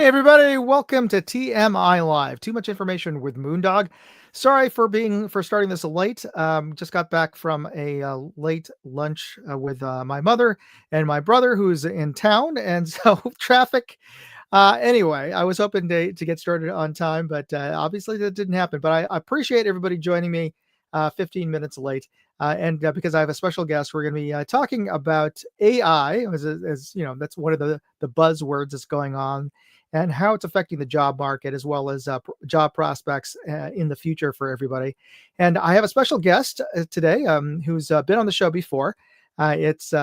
everybody, welcome to TMI Live. Too much information with Moondog. Sorry for starting this late. Just got back from a late lunch with my mother and my brother, who's in town, and so traffic. Anyway, I was hoping to get started on time, but obviously that didn't happen. But I appreciate everybody joining me 15 minutes late. And because I have a special guest, we're going to be talking about AI, as you know, that's one of the buzzwords that's going on, and how it's affecting the job market as well as job prospects in the future for everybody. And I have a special guest today who's been on the show before. It's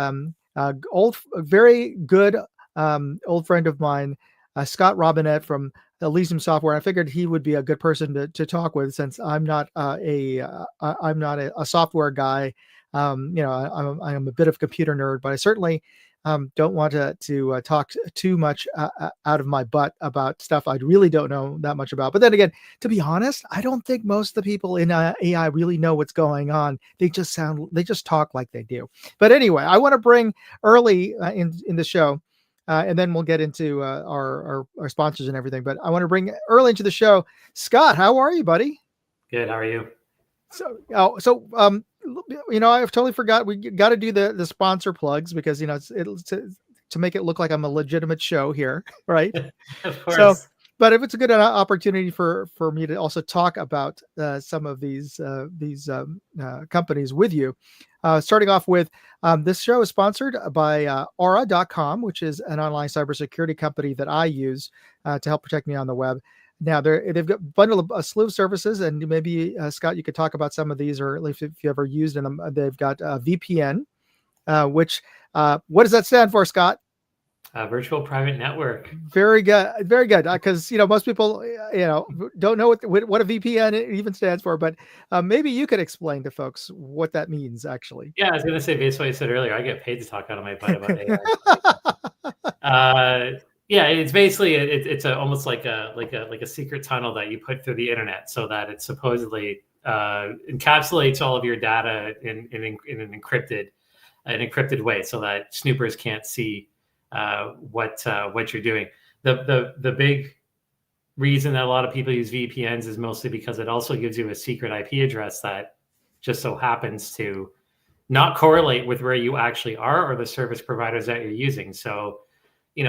very good old friend of mine, Scott Robinette from Elysium Software. I figured he would be a good person to talk with, since I'm not a software guy. I'm a bit of a computer nerd, but I certainly don't want to talk too much out of my butt about stuff I really don't know that much about. But then again, to be honest, I don't think most of the people in AI really know what's going on. They just talk like they do. But anyway, I want to bring early in the show. And then we'll get into our sponsors and everything. But I want to bring early into the show, Scott. How are you, buddy? Good. How are you? I've totally forgot. We got to do the sponsor plugs, because it's to make it look like I'm a legitimate show here, right? Of course. But if it's a good opportunity for me to also talk about some of these companies with you. Starting off with, this show is sponsored by Aura.com, which is an online cybersecurity company that I use to help protect me on the web. Now, they've got a slew of services, and maybe, Scott, you could talk about some of these, or at least if you ever used them. They've got VPN, which, what does that stand for, Scott? Virtual private network. Very good, very good. Because most people don't know what a VPN even stands for, but maybe you could explain to folks what that means, actually. Yeah, I was going to say, based on what you said earlier, I get paid to talk out of my butt about AI. Yeah, it's basically it's almost like a secret tunnel that you put through the internet, so that it supposedly encapsulates all of your data in an encrypted way, so that snoopers can't see what you're doing. The big reason that a lot of people use VPNs is mostly because it also gives you a secret IP address that just so happens to not correlate with where you actually are or the service providers that you're using. So,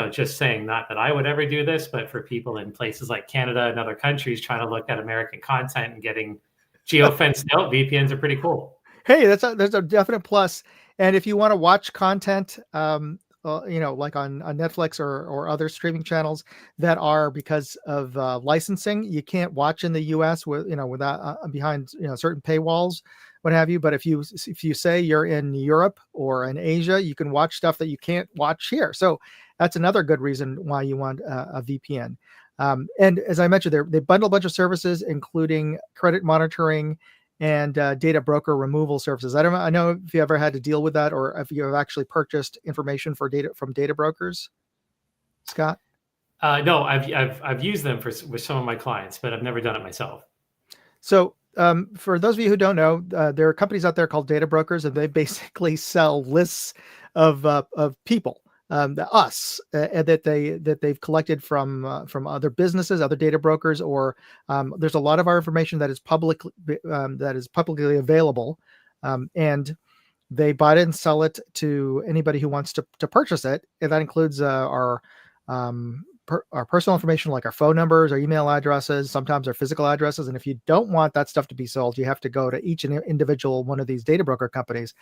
just saying, not that I would ever do this, but for people in places like Canada and other countries trying to look at American content and getting geo-fenced out, VPNs are pretty cool. Hey, that's a definite plus. And if you want to watch content, like on Netflix or other streaming channels that are, because of licensing, you can't watch in the U.S. without behind certain paywalls, what have you. But if you say you're in Europe or in Asia, you can watch stuff that you can't watch here. So that's another good reason why you want a VPN. And as I mentioned, they bundle a bunch of services, including credit monitoring and data broker removal services. I know if you ever had to deal with that, or if you have actually purchased information from data brokers, Scott. No, I've used them with some of my clients, but I've never done it myself. So for those of you who don't know, there are companies out there called data brokers, and they basically sell lists of people, that they've collected from other businesses, other data brokers, or there's a lot of our information that is publicly available, and they buy it and sell it to anybody who wants to purchase it, and that includes our personal information, like our phone numbers, our email addresses, sometimes our physical addresses. And if you don't want that stuff to be sold, you have to go to each and individual one of these data broker companies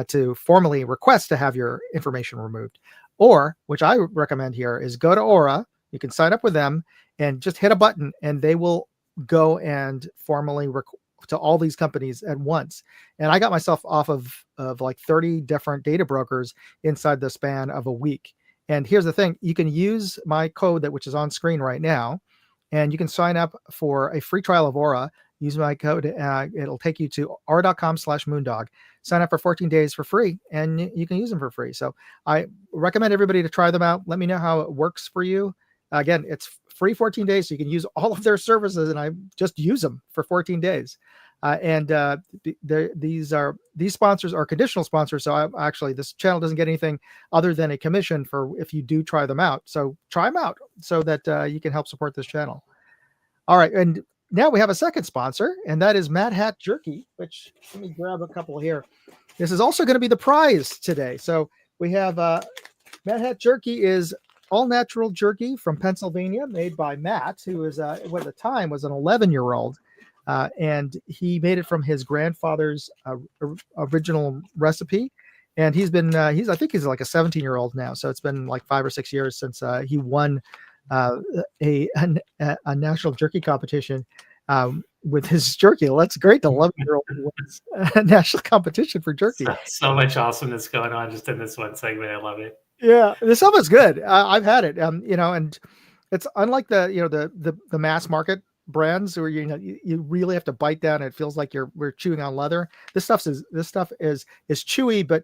to formally request to have your information removed. Or, which I recommend here, is go to Aura. You can sign up with them and just hit a button, and they will go and formally to all these companies at once. And I got myself off of like 30 different data brokers inside the span of a week. And here's the thing: you can use my code which is on screen right now, and you can sign up for a free trial of Aura. Use my code. It'll take you to aura.com/moondog. Sign up for 14 days for free, and you can use them for free. So I recommend everybody to try them out. Let me know how it works for you. Again, it's free 14 days, so you can use all of their services, and I just use them for 14 days. These sponsors are conditional sponsors. So actually, this channel doesn't get anything other than a commission for if you do try them out. So try them out so that you can help support this channel. All right, and now we have a second sponsor, and that is Mad Hat Jerky. Which let me grab a couple here. This is also going to be the prize today. So we have Mad Hat Jerky is all natural jerky from Pennsylvania, made by Matt, who is at the time was an 11-year-old, and he made it from his grandfather's original recipe. And he's I think he's like a 17-year-old now, so it's been like 5 or 6 years since he won a national jerky competition with his jerky. Well, that's great. The 11-year-old wins a national competition for jerky. So much awesomeness going on just in this one segment. I love it. Yeah, this stuff is good. I've had it, and it's unlike the mass market brands where you really have to bite down. It feels like we're chewing on leather. This stuff is chewy, but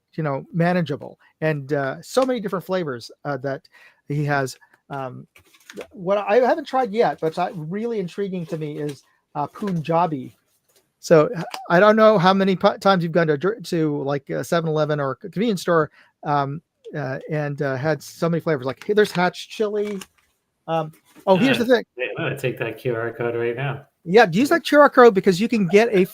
manageable, and so many different flavors that he has. What I haven't tried yet, but it's really intriguing to me is Punjabi. So I don't know how many times you've gone to like a 7-Eleven or a convenience store and had so many flavors. Like, hey, there's Hatch chili. Here's the thing. I'm going to take that QR code right now. Yeah, use that QR code because you can get a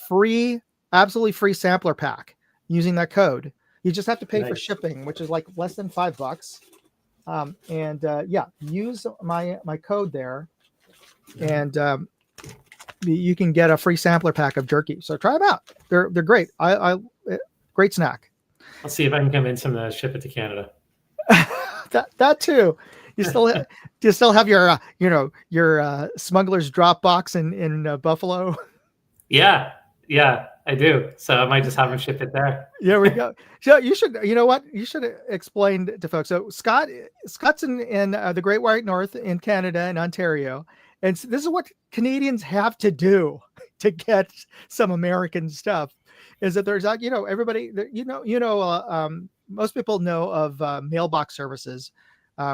absolutely free sampler pack using that code. You just have to pay for shipping, which is like less than $5. Use my code there, and you can get a free sampler pack of jerky. So try them out. They're great. Great snack. I'll see if I can convince him to ship it to Canada. that too. You still have your smuggler's drop box in Buffalo? Yeah, I do. So I might just have him ship it there. Yeah, we go. So you should. You know what? You should explain to folks. So Scott's in the Great White North in Canada and Ontario, and so this is what Canadians have to do to get some American stuff. Is that there's everybody most people know of mailbox services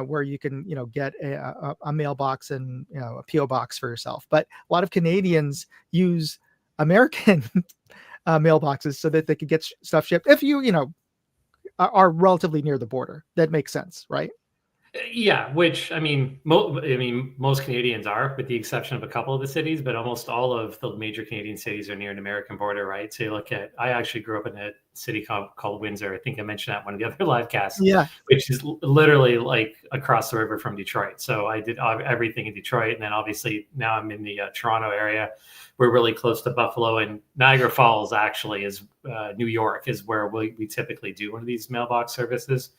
where you can get a mailbox and a PO box for yourself, but a lot of Canadians use American mailboxes so that they could get stuff shipped if you are relatively near the border. That makes sense, right? Yeah, which most Canadians are, with the exception of a couple of the cities, but almost all of the major Canadian cities are near an American border, right? So you look at, I actually grew up in a city called Windsor. I think I mentioned that one of the other live casts. Yeah, which is literally like across the river from Detroit. So I did everything in Detroit, and then obviously now I'm in the Toronto area. We're really close to Buffalo, and Niagara Falls actually is New York is where we typically do one of these mailbox services.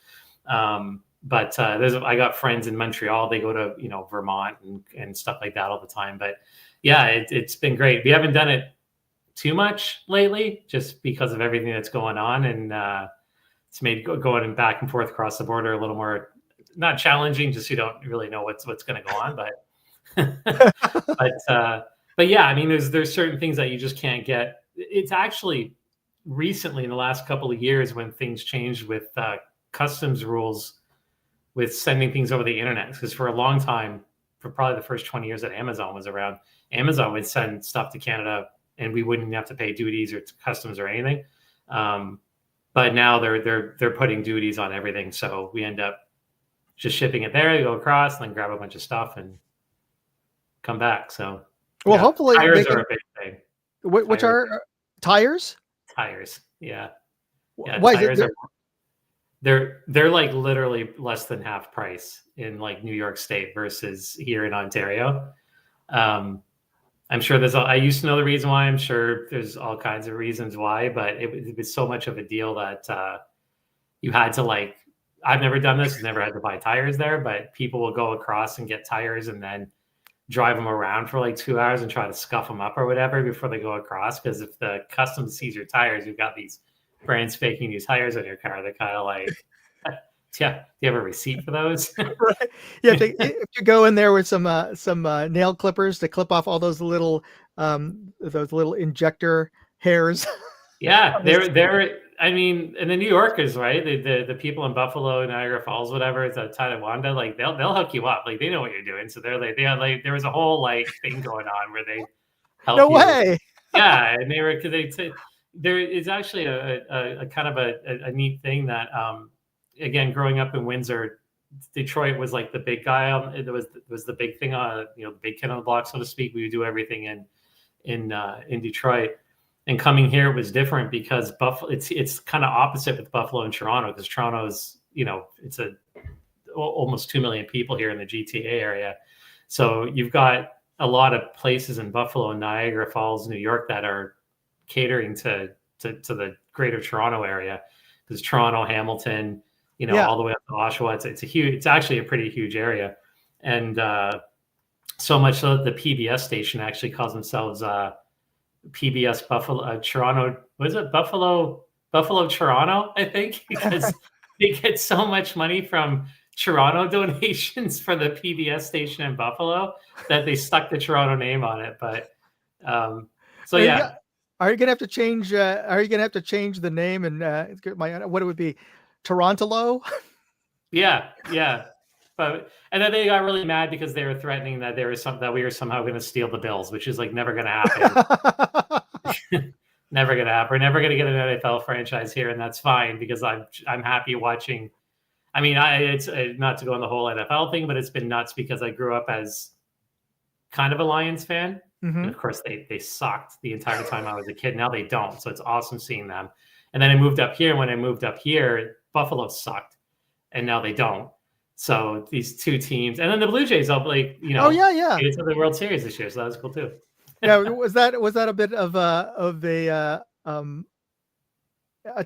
But I got friends in Montreal. They go to Vermont and stuff like that all the time. But yeah, it's been great. We haven't done it too much lately, just because of everything that's going on, and it's made going back and forth across the border a little more not challenging. Just you don't really know what's going to go on. But yeah, I mean, there's certain things that you just can't get. It's actually recently in the last couple of years when things changed with customs rules with sending things over the internet, because for a long time, for probably the first 20 years that Amazon was around, Amazon would send stuff to Canada and we wouldn't have to pay duties or customs or anything. But now they're putting duties on everything. So we end up just shipping it there, you go across and then grab a bunch of stuff and come back. So hopefully tires are a big thing. Which are tires? Tires. Yeah. Why tires is it? They're like literally less than half price in like New York State versus here in Ontario. I'm sure I used to know the reason why. I'm sure there's all kinds of reasons why, but it was so much of a deal that you had to I've never done this, never had to buy tires there, but people will go across and get tires and then drive them around for like 2 hours and try to scuff them up or whatever before they go across. Because if the customs sees your tires, you've got these brands faking these tires on your car. They're kind of like, yeah, do you have a receipt for those? Right. Yeah, if you go in there with some nail clippers to clip off all those little injector hairs. Yeah, they're. I mean, and the New Yorkers, right? The people in Buffalo, Niagara Falls, whatever, it's Tonawanda, like they'll hook you up. Like they know what you're doing. So they're like there was a whole thing going on where they help no you. way. Yeah, and there is actually a kind of a neat thing that again, growing up in Windsor, Detroit was like the big guy on it was the big thing on, the big kid on the block, so to speak. We would do everything in Detroit. And coming here it was different because Buffalo, it's kind of opposite with Buffalo and Toronto, because Toronto's, it's almost 2 million people here in the GTA area. So you've got a lot of places in Buffalo and Niagara Falls, New York, that are catering to the greater Toronto area. Because Toronto, Hamilton, Yeah. all the way up to Oshawa, it's actually a pretty huge area. And so much so that the PBS station actually calls themselves PBS Buffalo Toronto. Was it Buffalo Toronto? I think, because they get so much money from Toronto donations for the PBS station in Buffalo that they stuck the Toronto name on it. But so yeah. Are you gonna have to change? Are you gonna have to change the name and what it would be, Torontolo? Yeah. And then they got really mad because they were threatening that that we were somehow going to steal the Bills, which is like never going to happen. Never going to happen. We're never going to get an NFL franchise here, and that's fine because I'm happy watching. I mean, it's not to go on the whole NFL thing, but it's been nuts because I grew up as kind of a Lions fan. Mm-hmm. And of course, they sucked the entire time I was a kid. Now they don't, so it's awesome seeing them. And then I moved up here, and when I moved up here, Buffalo sucked, and now they don't. So these two teams, and then the Blue Jays up, like, Oh yeah. It's the World Series this year, so that was cool too. Yeah, was that a bit of a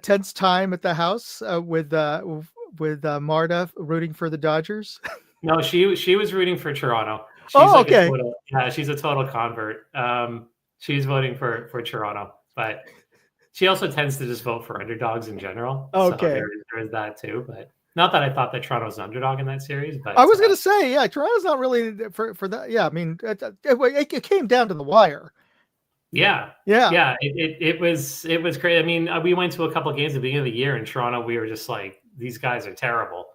tense time at the house with Marta rooting for the Dodgers? No, she was rooting for Toronto. She's okay. She's a total convert. She's voting for Toronto, but she also tends to just vote for underdogs in general. Okay, so there is that too, but. Not that I thought that Toronto's an underdog in that series, but I was going to say, yeah, Toronto's not really for that. Yeah, I mean, it came down to the wire. Yeah. It was great. I mean, we went to a couple of games at the beginning of the year in Toronto. We were just like, these guys are terrible.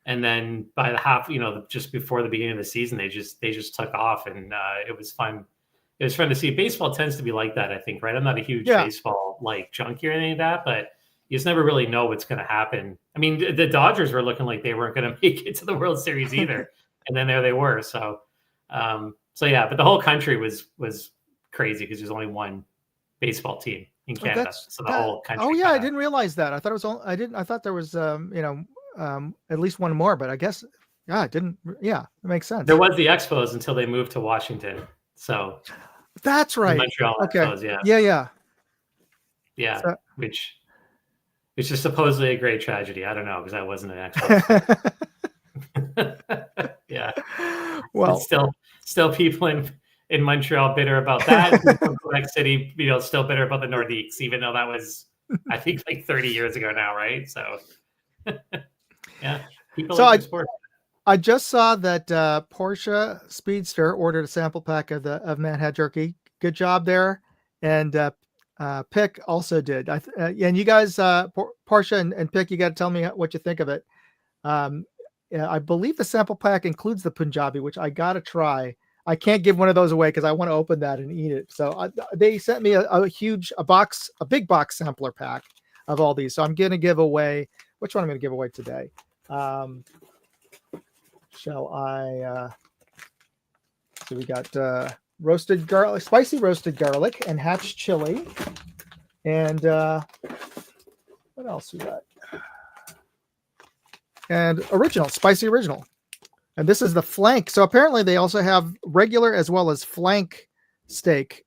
And then by the half, just before the beginning of the season, they just took off, and it was fun. It was fun to see. Baseball tends to be like that, I think, right? I'm not a huge baseball junkie or anything like that, but you just never really know what's going to happen. I mean, the Dodgers were looking like they weren't going to make it to the World Series either, and then there they were. So yeah, but the whole country was crazy because there's only one baseball team in Canada, so the whole country. Oh yeah, I didn't realize that. I thought it was I thought there was at least one more, but I guess it didn't. Yeah, it makes sense. There was the Expos until they moved to Washington. So that's right. Montreal Expos, yeah. So, which is supposedly a great tragedy. I don't know, because I wasn't an Expos. Yeah. Well, it's still people in Montreal bitter about that. Quebec City, still bitter about the Nordiques, even though that was, I think, like 30 years ago now, right? So, yeah. People like sport. I just saw that Porsche Speedster ordered a sample pack of Manhat Jerky. Good job there. And Pick also did. And you guys, Porsche and Pick, you got to tell me what you think of it. I believe the sample pack includes the Punjabi, which I got to try. I can't give one of those away because I want to open that and eat it. So they sent me a big box sampler pack of all these. So I'm going to give away, which one I'm going to give away today? Shall I? So we got roasted garlic, spicy roasted garlic, and hatch chili, and what else we got? And spicy original, and this is the flank. So apparently they also have regular as well as flank steak.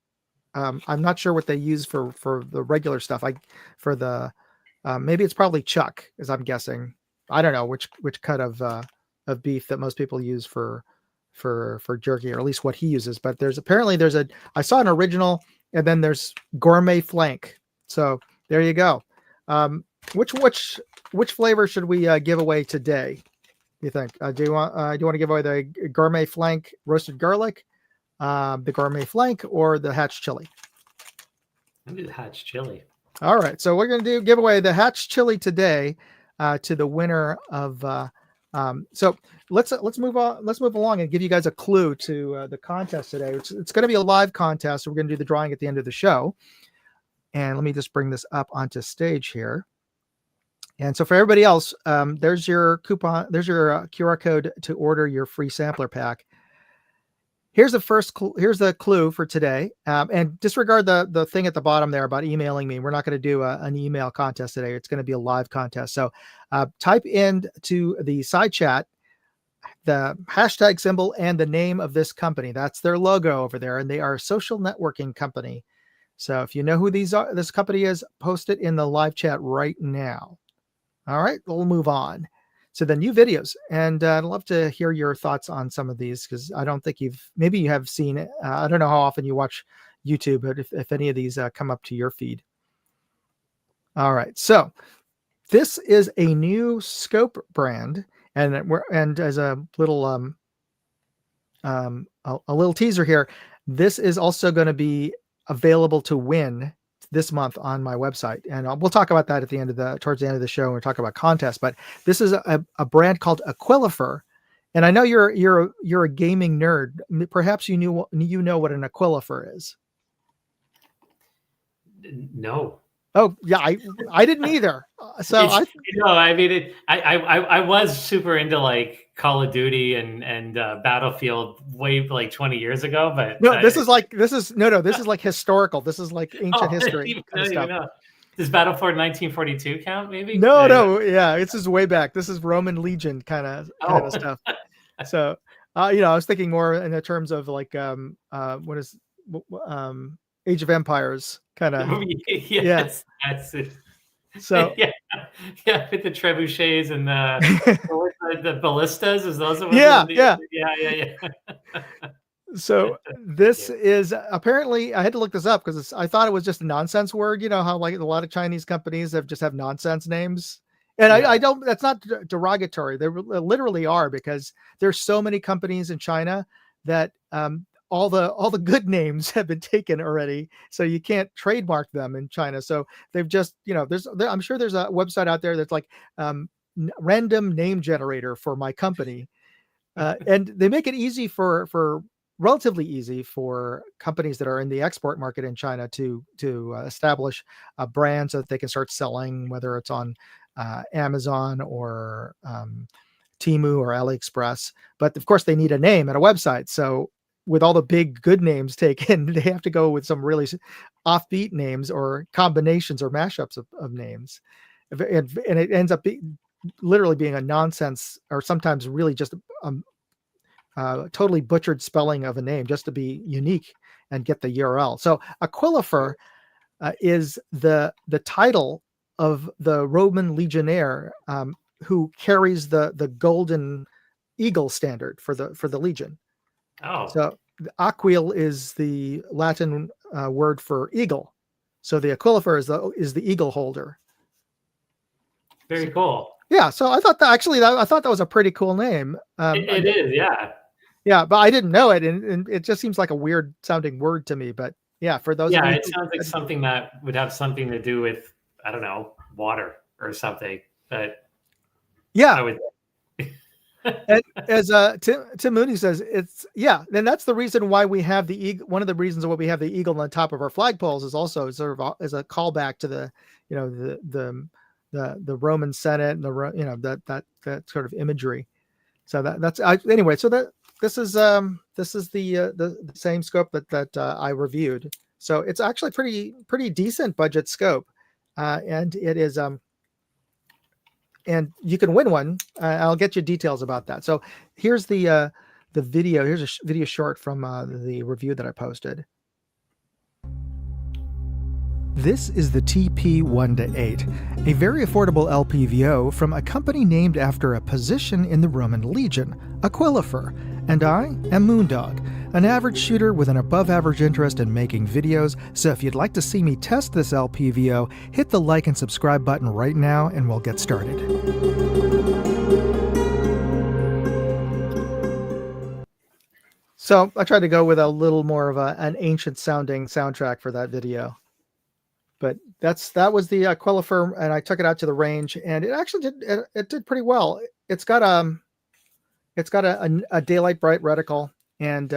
I'm not sure what they use for the regular stuff. Maybe it's probably chuck, as I'm guessing. I don't know which cut of beef that most people use for jerky, or at least what he uses. But I saw an original, and then there's gourmet flank. So there you go. Which flavor should we give away today? You think? Do you want to give away the gourmet flank roasted garlic, the gourmet flank, or the hatch chili? I'll do the hatch chili. All right. So we're going to give away the hatch chili today to the winner of So let's move on. Let's move along and give you guys a clue to the contest today. It's going to be a live contest. So we're going to do the drawing at the end of the show. And let me just bring this up onto stage here. And so for everybody else, there's your coupon. There's your QR code to order your free sampler pack. Here's the clue for today. And disregard the thing at the bottom there about emailing me. We're not going to do an email contest today. It's going to be a live contest. So type into the side chat the hashtag symbol and the name of this company. That's their logo over there, and they are a social networking company. So if you know who this company is, post it in the live chat right now. All right, we'll move on. So the new videos, and I'd love to hear your thoughts on some of these, because I don't think maybe you have seen it. I don't know how often you watch YouTube, but if any of these come up to your feed. All right, so this is a new scope brand, and as a little a little teaser here, this is also going to be available to win this month on my website, and we'll talk about that towards the end of the show when we talk about contests. But this is a brand called Aquifer, and I know you're a gaming nerd. Perhaps you know what an Aquifer is. No. Oh yeah, I didn't either. So I mean, I was super into like Call of Duty and Battlefield way like 20 years ago, but no, this is like historical. This is like ancient history kind of stuff. Does Battlefield 1942 count? Maybe. No, yeah, this is way back. This is Roman Legion kind of stuff. So, I was thinking more in the terms of like what is Age of Empires kind of. Yes, that's it. So yeah, with the trebuchets and the ballistas, is those the ones? Yeah. Yeah. So this is apparently, I had to look this up because I thought it was just a nonsense word. You know how like a lot of Chinese companies have nonsense names, and I don't. That's not derogatory. They literally are, because there's so many companies in China that all the good names have been taken already, so you can't trademark them in China. So they've just, I'm sure there's a website out there that's like random name generator for my company, and they make it easy for relatively easy for companies that are in the export market in China to establish a brand so that they can start selling, whether it's on Amazon or Temu or AliExpress. But of course, they need a name and a website. So with all the big good names taken, they have to go with some really offbeat names or combinations or mashups of names. And it ends up literally being a nonsense, or sometimes really just totally butchered spelling of a name just to be unique and get the URL. So Aquifer is the title of the Roman legionnaire who carries the golden eagle standard for the legion. Oh, so aquil is the Latin word for eagle. So the Aquifer is the eagle holder. Very cool. Yeah. So I thought that was a pretty cool name. It is, yeah. Yeah, but I didn't know it, and it just seems like a weird sounding word to me. But yeah, for those, it sounds like something that would have something to do with, I don't know, water or something. But yeah, I would. And as Tim Mooney says, then that's the reason why we have the eagle. One of the reasons why we have the eagle on top of our flagpoles is also sort of as a callback to the Roman Senate and that sort of imagery. So anyway. So this is the same scope that I reviewed. So it's actually pretty decent budget scope, and it is and you can win one. I'll get you details about that. So here's the video. Here's a video short from the review that I posted. This is the TP1-8, a very affordable LPVO from a company named after a position in the Roman Legion, Aquifer, and I am Moondog, an average shooter with an above-average interest in making videos, so if you'd like to see me test this LPVO, hit the like and subscribe button right now and we'll get started. So I tried to go with a little more of an ancient-sounding soundtrack for that video. But that was the Aquifer, and I took it out to the range, and it actually did pretty well. It's got it's got a daylight bright reticle, and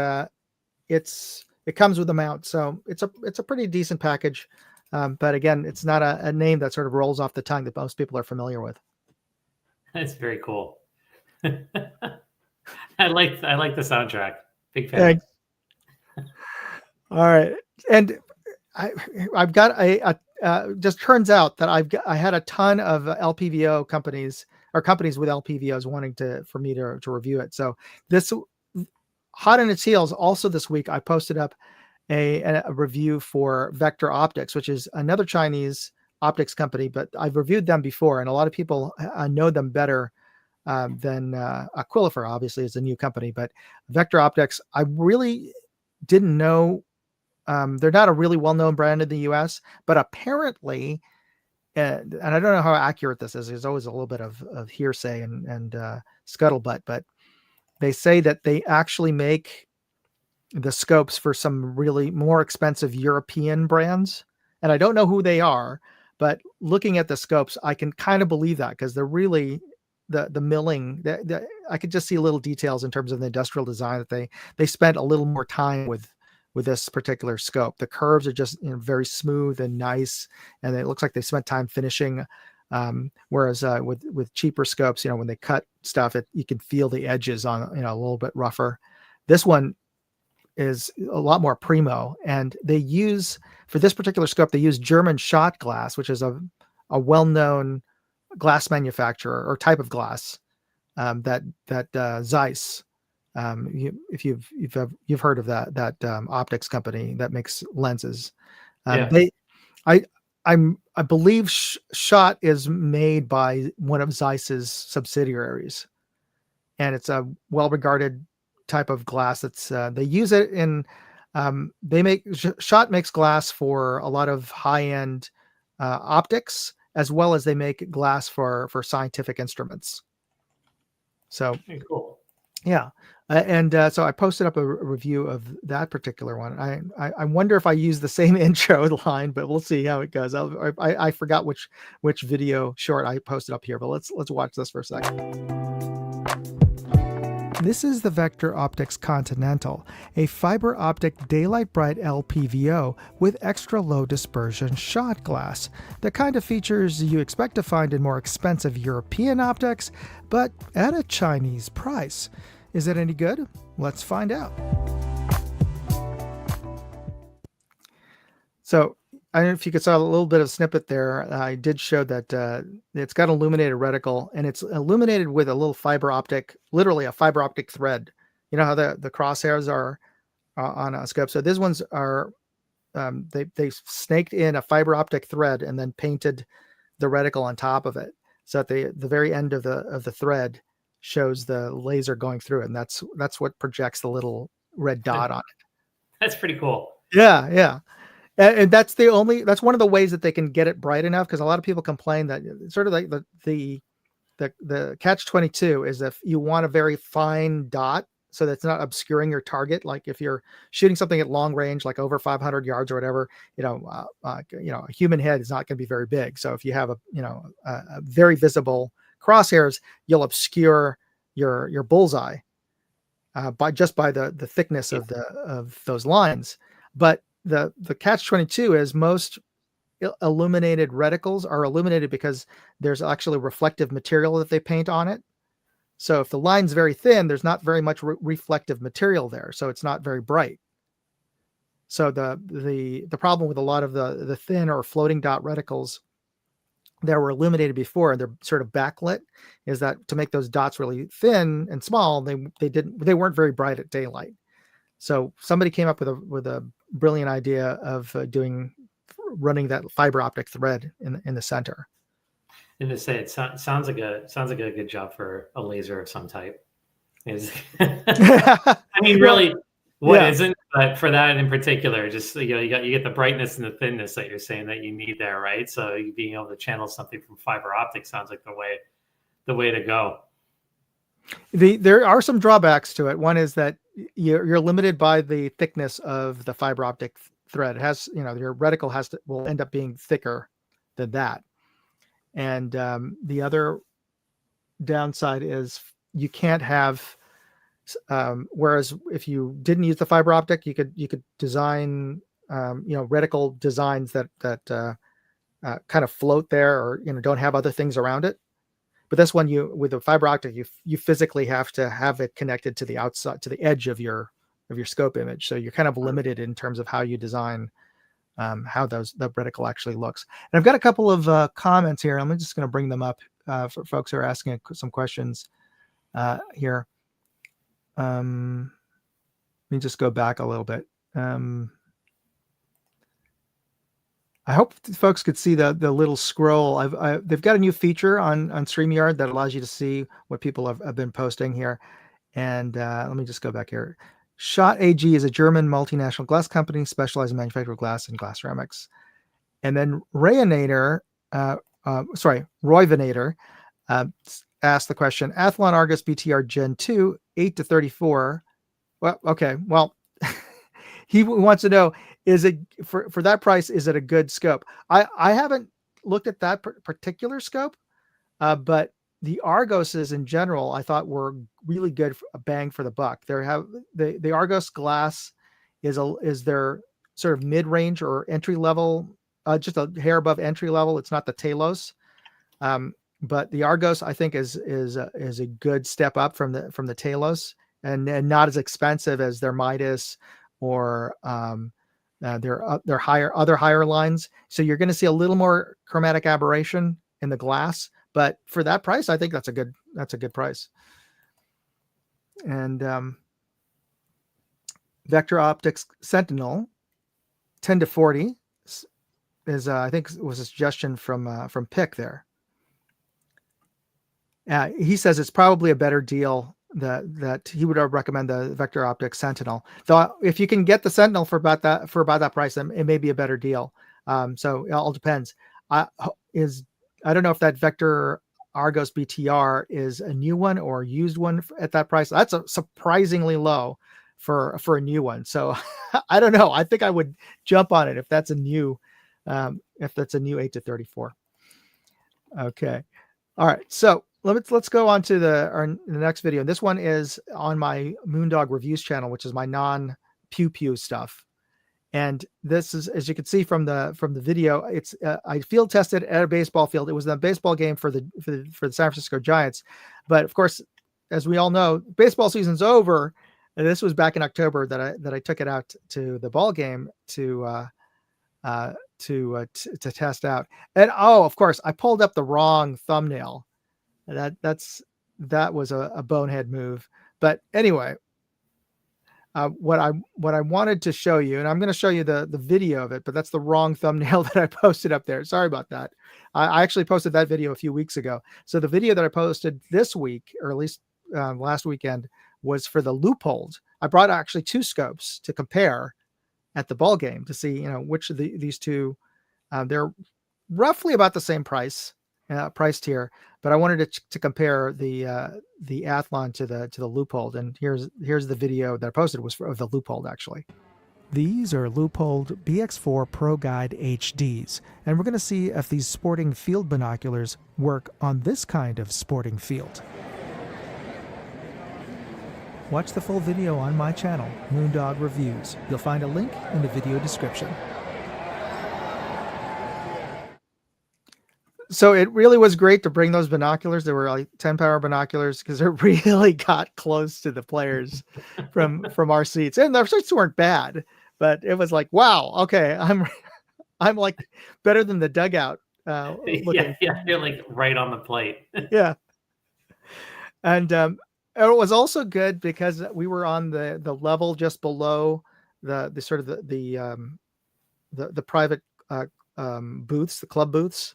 it comes with a mount, so it's a pretty decent package. But again, it's not a name that sort of rolls off the tongue that most people are familiar with. That's very cool. I like the soundtrack. Big fan. Thanks. All right, and I've got just turns out that I had a ton of LPVO companies or companies with LPVOs wanting for me to review it. So this hot in its heels. Also this week, I posted up a review for Vector Optics, which is another Chinese optics company, but I've reviewed them before, and a lot of people know them better than Aquilifer. Obviously, is a new company, but Vector Optics, I really didn't know. They're not a really well-known brand in the U.S., but apparently, and I don't know how accurate this is. There's always a little bit of hearsay and scuttlebutt, but they say that they actually make the scopes for some really more expensive European brands. And I don't know who they are, but looking at the scopes, I can kind of believe that because they're really the milling. I could just see little details in terms of the industrial design that they spent a little more time with this particular scope. The curves are just very smooth and nice, and it looks like they spent time finishing. Whereas with cheaper scopes, when they cut stuff, you can feel the edges on a little bit rougher. This one is a lot more primo, and they use, for this particular scope, they use German shot glass, which is a well-known glass manufacturer or type of glass that Zeiss. If you've heard of that optics company that makes lenses, Yeah. I believe Shot is made by one of Zeiss's subsidiaries, and it's a well-regarded type of glass. That's they use it in. Shot makes glass for a lot of high-end optics, as well as they make glass for scientific instruments. So Very cool. Yeah. And so I posted up a review of that particular one. I wonder if I use the same intro line, but we'll see how it goes. I forgot which video short I posted up here, but let's watch this for a second. This is the Vector Optics Continental, a fiber optic daylight bright LPVO with extra low dispersion shot glass. The kind of features you expect to find in more expensive European optics, but at a Chinese price. Is it any good? Let's find out. So I don't know if you could saw a little bit of snippet there. I did show that it's got illuminated reticle, and it's illuminated with a little fiber optic, literally a fiber optic thread. You know how the crosshairs are on a scope. So these ones are they snaked in a fiber optic thread and then painted the reticle on top of it. So at the very end of the thread shows the laser going through it, and that's what projects the little red dot on it. That's pretty cool. Yeah. And that's one of the ways that they can get it bright enough, because a lot of people complain that sort of like the catch-22 is if you want a very fine dot so that's not obscuring your target. Like if you're shooting something at long range, like over 500 yards or whatever, a human head is not going to be very big. So if you have a very visible crosshairs, you'll obscure your bullseye by the thickness of those lines. But the catch-22 is most illuminated reticles are illuminated because there's actually reflective material that they paint on it. So if the line's very thin, there's not very much reflective material there, so it's not very bright. So the problem with a lot of the thin or floating dot reticles that were illuminated before, and they're sort of backlit, is that to make those dots really thin and small, they weren't very bright at daylight. So somebody came up with a brilliant idea of running that fiber optic thread in the center. And to say it sounds like a good job for a laser of some type. I mean, really, what isn't? But for that in particular, just you get the brightness and the thinness that you're saying that you need there, right? So you being able to channel something from fiber optic sounds like the way to go. There are some drawbacks to it. One is that you're limited by the thickness of the fiber optic thread. It has, your reticle will end up being thicker than that. And the other downside is you can't have Whereas if you didn't use the fiber optic, you could design reticle designs that kind of float there, or don't have other things around it. But this one, with the fiber optic, you physically have to have it connected to the outside, to the edge of your scope image. So you're kind of limited in terms of how you design how the reticle actually looks. And I've got a couple of comments here. I'm just going to bring them up for folks who are asking some questions here. Let me just go back a little bit. I hope folks could see the little scroll. They've got a new feature on StreamYard that allows you to see what people have been posting here. And let me just go back here. Schott AG is a German multinational glass company specialized in manufacturing glass and glass ceramics. And then Royvenator asked the question: Athlon Argus BTR Gen 2, 8-34. Well, okay. Well, he wants to know, is it for that price, is it a good scope? I haven't looked at that particular scope, but the Argoses in general, I thought were really good, a bang for the buck. The Argos glass is their sort of mid-range or entry level, just a hair above entry level. It's not the Talos, but the Argos, I think, is a good step up from the Talos, and not as expensive as their Midas or their higher lines. So you're going to see a little more chromatic aberration in the glass. But for that price, I think that's a good price. And Vector Optics Sentinel 10-40 is I think was a suggestion from Pick there. He says it's probably a better deal that he would recommend the Vector Optics Sentinel. Though if you can get the Sentinel for about that price, then it may be a better deal. So it all depends. I don't know if that Vector Argos BTR is a new one or a used one at that price. That's surprisingly low for a new one. So I don't know. I think I would jump on it if that's a new 8-34. Okay. All right. So let's go on to the next video. This one is on my Moondog Reviews channel, which is my non-pew pew stuff. And this is, as you can see from the video, it's I field tested at a baseball field. It was a baseball game for the San Francisco Giants, but of course, as we all know, baseball season's over. And this was back in October that I took it out to the ball game to test out. And of course, I pulled up the wrong thumbnail. That was a bonehead move. But anyway. What I wanted to show you, and I'm going to show you the video of it, but that's the wrong thumbnail that I posted up there. Sorry about that. I actually posted that video a few weeks ago. So the video that I posted this week, or at least last weekend, was for the Loophole. I brought actually two scopes to compare at the ball game to see, which of these two, they're roughly about the same price tier, but I wanted to compare the Athlon to the Loophole, and here's the video that I posted was of the Loophole actually. These are Loophole BX4 Pro Guide HDs, and we're going to see if these sporting field binoculars work on this kind of sporting field. Watch the full video on my channel, Moondog Reviews. You'll find a link in the video description. So it really was great to bring those binoculars. They were like 10 power binoculars because it really got close to the players from our seats. And their seats weren't bad, but it was like, wow, okay, I'm like better than the dugout. Yeah, you're like right on the plate. Yeah. And it was also good because we were on the level just below the sort of the private booths, the club booths.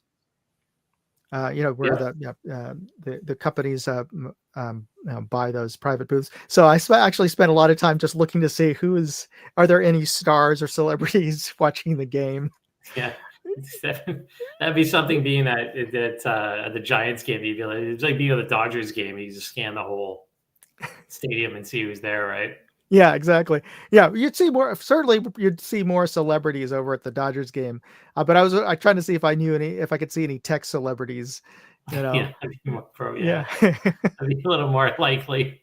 Where the companies buy those private booths. So I actually spent a lot of time just looking to see are there any stars or celebrities watching the game? Yeah, that'd be something. Being at the Giants game, you'd be like, it's like being at the Dodgers game. You just scan the whole stadium and see who's there, right? Yeah, exactly. Yeah, you'd see more. Certainly, you'd see more celebrities over at the Dodgers game. But I tried to see if I could see any tech celebrities You know. Yeah, I'd be more pro. Yeah. Yeah, I'd be a little more likely.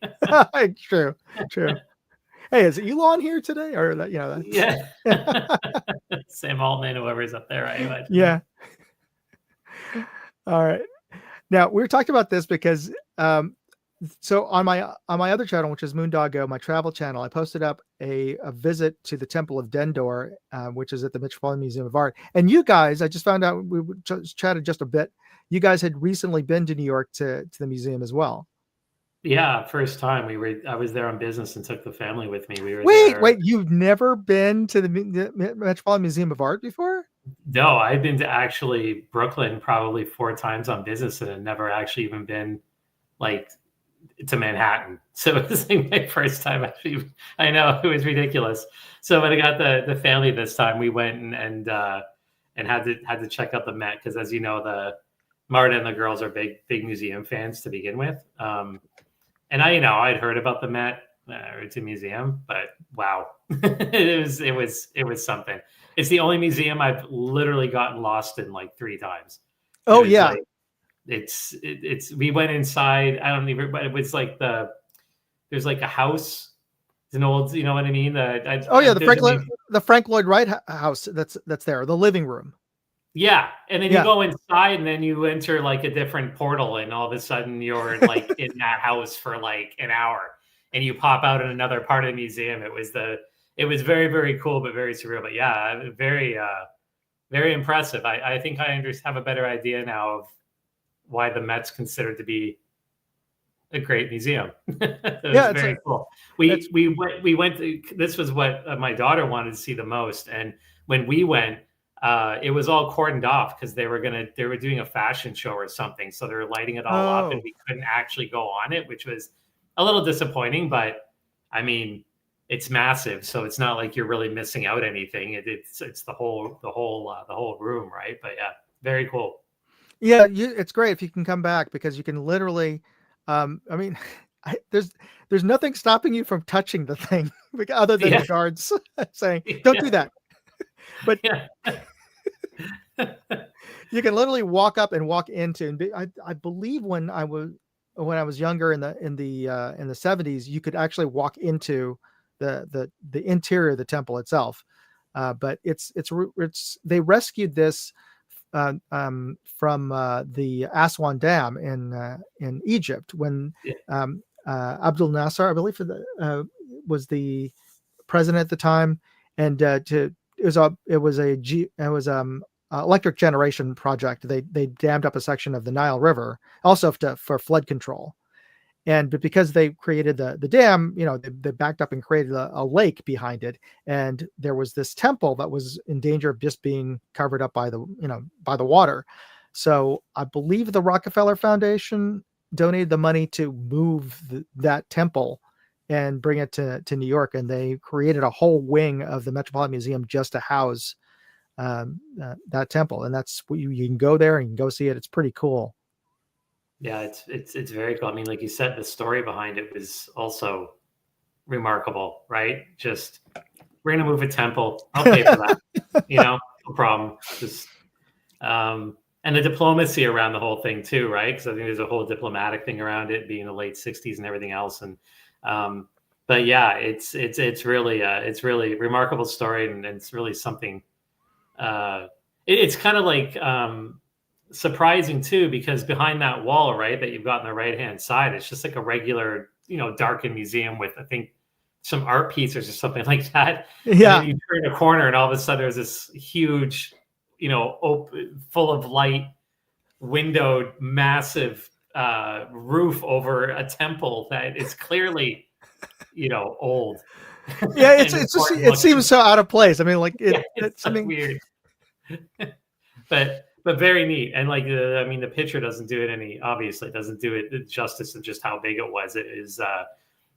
True. True. Hey, is Elon here today? Or that, Yeah. that's Sam Altman, whoever's up there, I imagine. yeah. All right. Now we were talking about this because so on my other channel, which is Moondog, my travel channel, I posted up a visit to the Temple of Dendor, which is at the Metropolitan Museum of Art. And you guys, I just found out, we just chatted just a bit. You guys had recently been to New York to the museum as well. Yeah, first time I was there on business and took the family with me. We were Wait, there. wait, you've never been to the Metropolitan Museum of Art before? No, I've been to actually Brooklyn probably 4 times on business and had never actually even been like to Manhattan. So it was like my first time actually. I know it was ridiculous. So when I got the family this time, we went and had to check out the Met because, as you know, the Marta and the girls are big museum fans to begin with. And I'd heard about the Met. It's a museum, but wow, it was something. It's the only museum I've literally gotten lost in like 3 times. It Oh was yeah. like it's we went inside. I don't even, but it was like there's like a house. It's an old, you know what I mean? Oh yeah, There's the Frank Lloyd Wright house that's there, the living room. yeah, and then you Yeah. go inside, and then you enter like a different portal, and all of a sudden you're like in that house for like an hour, and you pop out in another part of the museum. It was very very cool, but very surreal. But yeah, very impressive. I think I have a better idea now of why the Met's considered to be a great museum. It was Yeah, very cool. it's We went to, this was what my daughter wanted to see the most, and when we went, it was all cordoned off because they were doing a fashion show or something, so they were lighting it all up, and oh. we couldn't actually go on it, which was a little disappointing. But I mean, it's massive, so it's not like you're really missing out anything. It's the whole room, right? But yeah, very cool. Yeah, it's great if you can come back because you can literally, I mean, there's nothing stopping you from touching the thing other than Yeah, the guards saying, "Don't do yeah, that." But yeah. you can literally walk up and walk into. And I believe when I was younger in the 70s, you could actually walk into the interior of the temple itself. But they rescued this from the Aswan Dam in Egypt when Yeah. Abdul Nasser, I believe, was the president at the time, and it was electric generation project. They dammed up a section of the Nile River, also for flood control. But because they created the dam, they backed up and created a lake behind it, and there was this temple that was in danger of just being covered up by the water. So I believe the Rockefeller Foundation donated the money to move that temple and bring it to New York, and they created a whole wing of the Metropolitan Museum just to house that temple, and that's you can go there and you can go see it. It's pretty cool. Yeah, it's very cool. I mean, like you said, the story behind it was also remarkable, right? Just we're gonna move a temple. I'll pay for that. No problem. Just and the diplomacy around the whole thing too, right? Because I think there's a whole diplomatic thing around it, being the late '60s and everything else. And but yeah, it's really remarkable story, and it's really something. It's kind of like surprising too, because behind that wall, right, that you've got on the right hand side, it's just like a regular, darkened museum with, I think, some art pieces or something like that. And then Yeah. you turn a corner, and all of a sudden there's this huge, full of light, windowed, massive roof over a temple that is clearly, old Yeah, and it's just important it seems looking. so out of place. I mean, like Yeah, it's it's so something. weird. But very neat. And like I mean, the picture doesn't do it any, obviously it doesn't do it justice of just how big it was. It is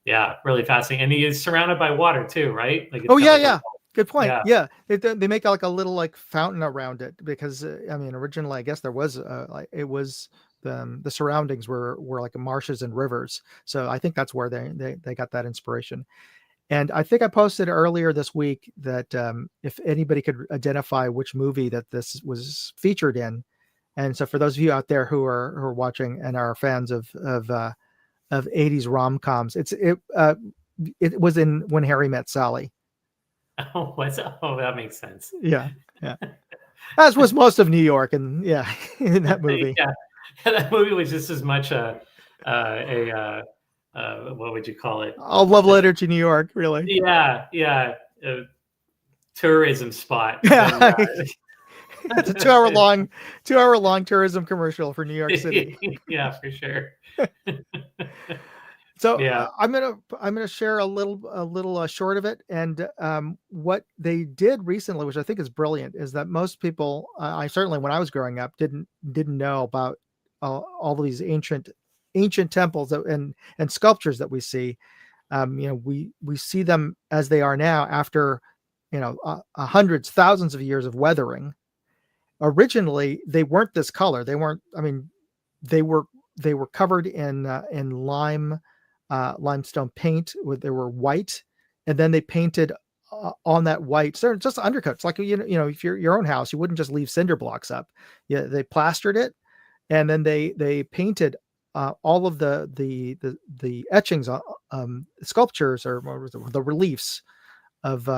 yeah, really fascinating. And he is surrounded by water too, right? Like it's Oh got yeah, like a, yeah. Good point. yeah, Yeah, they make like a little like fountain around it because I mean originally I guess there was like it was the surroundings were like marshes and rivers. So I think that's where they got that inspiration. And I think I posted earlier this week that if anybody could identify which movie that this was featured in, And so for those of you out there who are watching and are fans of 80s rom-coms, it was in When Harry Met Sally. Oh, that makes sense. Yeah, yeah. As was most of New York, and yeah, in that movie. Yeah, that movie was just as much what would you call it? A love letter to New York, really. Yeah, yeah, a tourism spot. Yeah, it's a 2 hour long tourism commercial for New York City. Yeah, for sure. So Yeah. I'm gonna share a little short of it, and what they did recently, which I think is brilliant, is that most people, I certainly when I was growing up, didn't know about all of these ancient temples and sculptures that we see. We see them as they are now after hundreds, thousands of years of weathering. Originally, they weren't this color. They weren't. I mean, they were covered in limestone paint. They were white, and then they painted on that white. So just undercuts, like if you're your own house, you wouldn't just leave cinder blocks up. Yeah, they plastered it, and then they painted all of the etchings, sculptures, or what was it, the reliefs of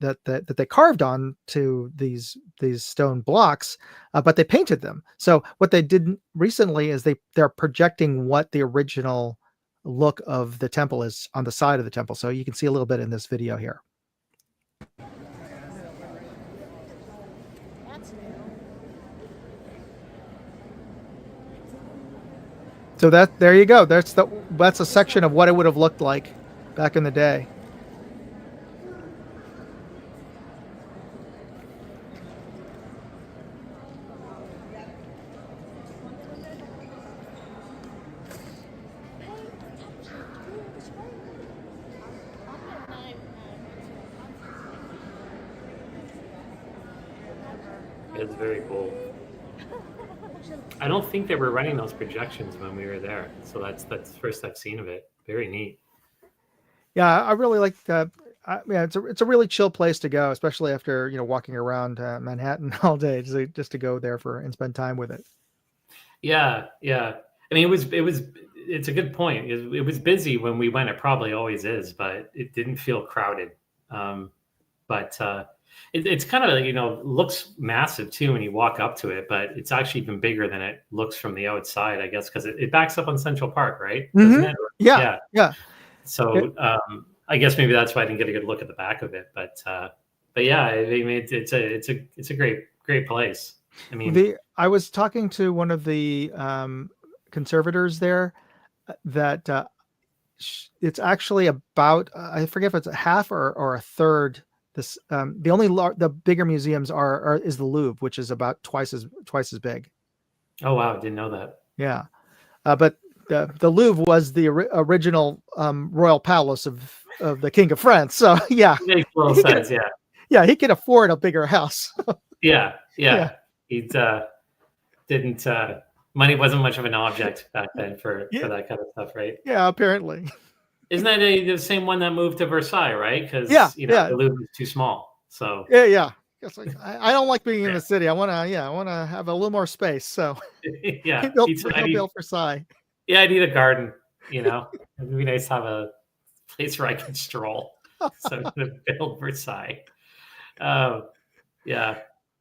that they carved on to these stone blocks, but they painted them. So what they did recently is they're projecting what the original look of the temple is on the side of the temple. So you can see a little bit in this video here. So there you go. That's a section of what it would have looked like back in the day. It's very cool. I don't think they were running those projections when we were there, so that's the first I've seen of it. Very neat. Yeah, I really like that. Yeah, it's a really chill place to go, especially after walking around Manhattan all day, just to go there and spend time with it. Yeah, yeah. I mean, it's a good point. It was busy when we went. It probably always is, but it didn't feel crowded. But it's kind of looks massive too when you walk up to it, but it's actually even bigger than it looks from the outside, I guess, because it backs up on Central Park, right? Doesn't it? Yeah, yeah. So I guess maybe that's why I didn't get a good look at the back of it, but yeah, I mean, it's a great place. I mean, I was talking to one of the conservators there that it's actually about, I forget if it's a half or a third. This the bigger museums is the Louvre, which is about twice as big. Oh wow, didn't know that. Yeah, but the Louvre was the original royal palace of the King of France. So yeah, it makes a little sense. Yeah, he could afford a bigger house. yeah. He didn't. Money wasn't much of an object back then for that kind of stuff, right? Yeah, apparently. Isn't that the same one that moved to Versailles, right? Because the Louvre is too small. So yeah. I don't like being in the city. I want to have a little more space. So yeah, built Versailles. Yeah, I need a garden. It'd be nice to have a place where I can stroll. So I'm gonna build Versailles. Yeah.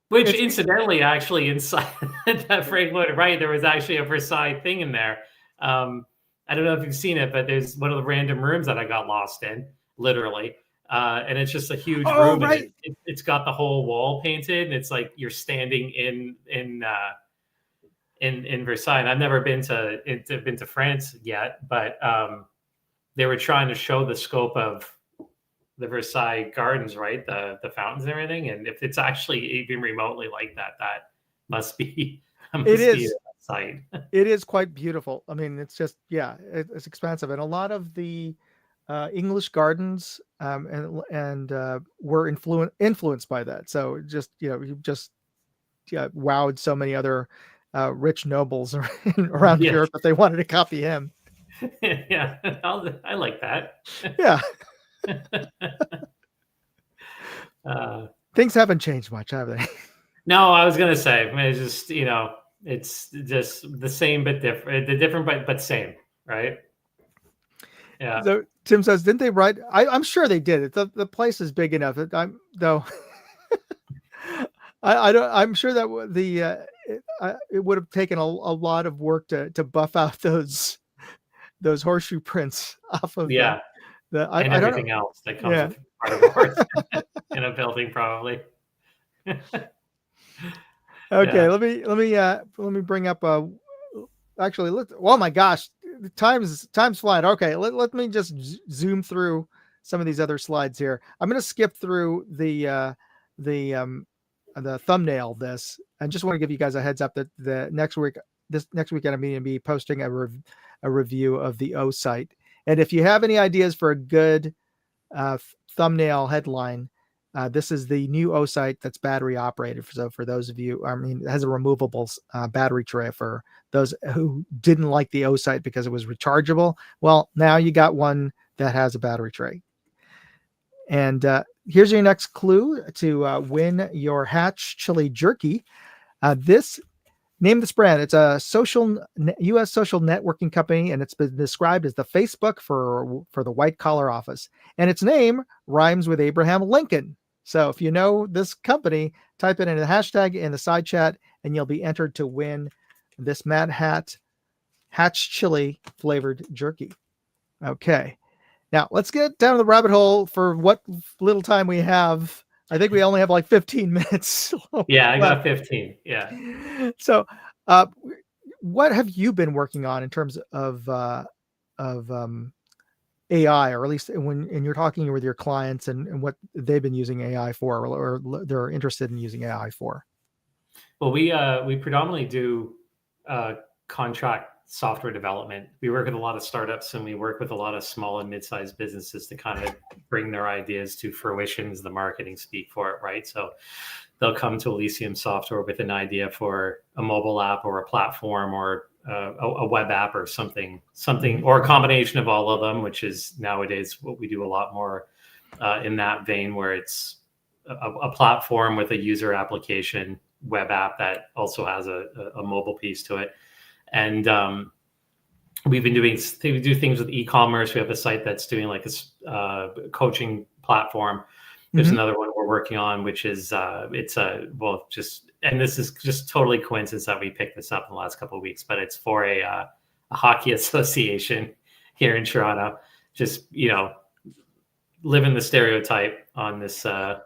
Which incidentally, actually, inside that Frank Lloyd Wright, there was actually a Versailles thing in there. I don't know if you've seen it, but there's one of the random rooms that I got lost in, literally. And it's just a huge room. Right. And it's got the whole wall painted, and it's like you're standing in Versailles. And I've never been to France yet, but they were trying to show the scope of the Versailles Gardens, right? The fountains and everything. And if it's actually even remotely like that, that must be a sight. It is quite beautiful. I mean, it's just, it's expansive. And a lot of the English gardens were influenced by that. So you just wowed so many other rich nobles around Europe that they wanted to copy him. Yeah, I like that. Yeah. Things haven't changed much, have they? No, I was gonna say, it's just It's just the same but different. The different but same, right? Yeah. So Tim says, didn't they write? I'm sure they did it. The place is big enough. I'm though. I don't. I'm sure that it would have taken a lot of work to buff out those horseshoe prints off of Yeah. And I don't know. everything else that comes Yeah. with part of a horse in a building, probably. Okay. Yeah. Let me bring up actually oh my gosh, time's flying. Okay, let me just zoom through some of these other slides here. I'm going to skip through the thumbnail of this, and just want to give you guys a heads up that next weekend I'm going to be posting a review of the O site. And if you have any ideas for a good thumbnail headline, this is the new O site that's battery operated. So for those of you, I mean, it has a removable battery tray for those who didn't like the O site because it was rechargeable. Well, now you got one that has a battery tray. And here's your next clue to win your Hatch Chili Jerky. Name this brand. It's a U.S. social networking company, and it's been described as the Facebook for the white collar office. And its name rhymes with Abraham Lincoln. So if you know this company, type it in the hashtag in the side chat, and you'll be entered to win this Mad Hatch Chili flavored jerky. Okay. Now let's get down the rabbit hole for what little time we have. I think we only have like 15 minutes. Yeah, I got 15. Yeah. So, what have you been working on in terms of AI, or at least when you're talking with your clients and what they've been using AI for, or they're interested in using AI for? Well, we predominantly do contract software development. We work with a lot of startups, and we work with a lot of small and mid-sized businesses to kind of bring their ideas to fruition, as the marketing speak for it, right? So they'll come to Elysium Software with an idea for a mobile app or a platform or a web app or something, or a combination of all of them, which is nowadays what we do a lot more in that vein, where it's a platform with a user application web app that also has a mobile piece to it. And we do things with e-commerce. We have a site that's doing like a coaching platform. There's another one we're working on, which is and this is just totally coincidence that we picked this up in the last couple of weeks, but it's for a hockey association here in Toronto. Just, living the stereotype on this live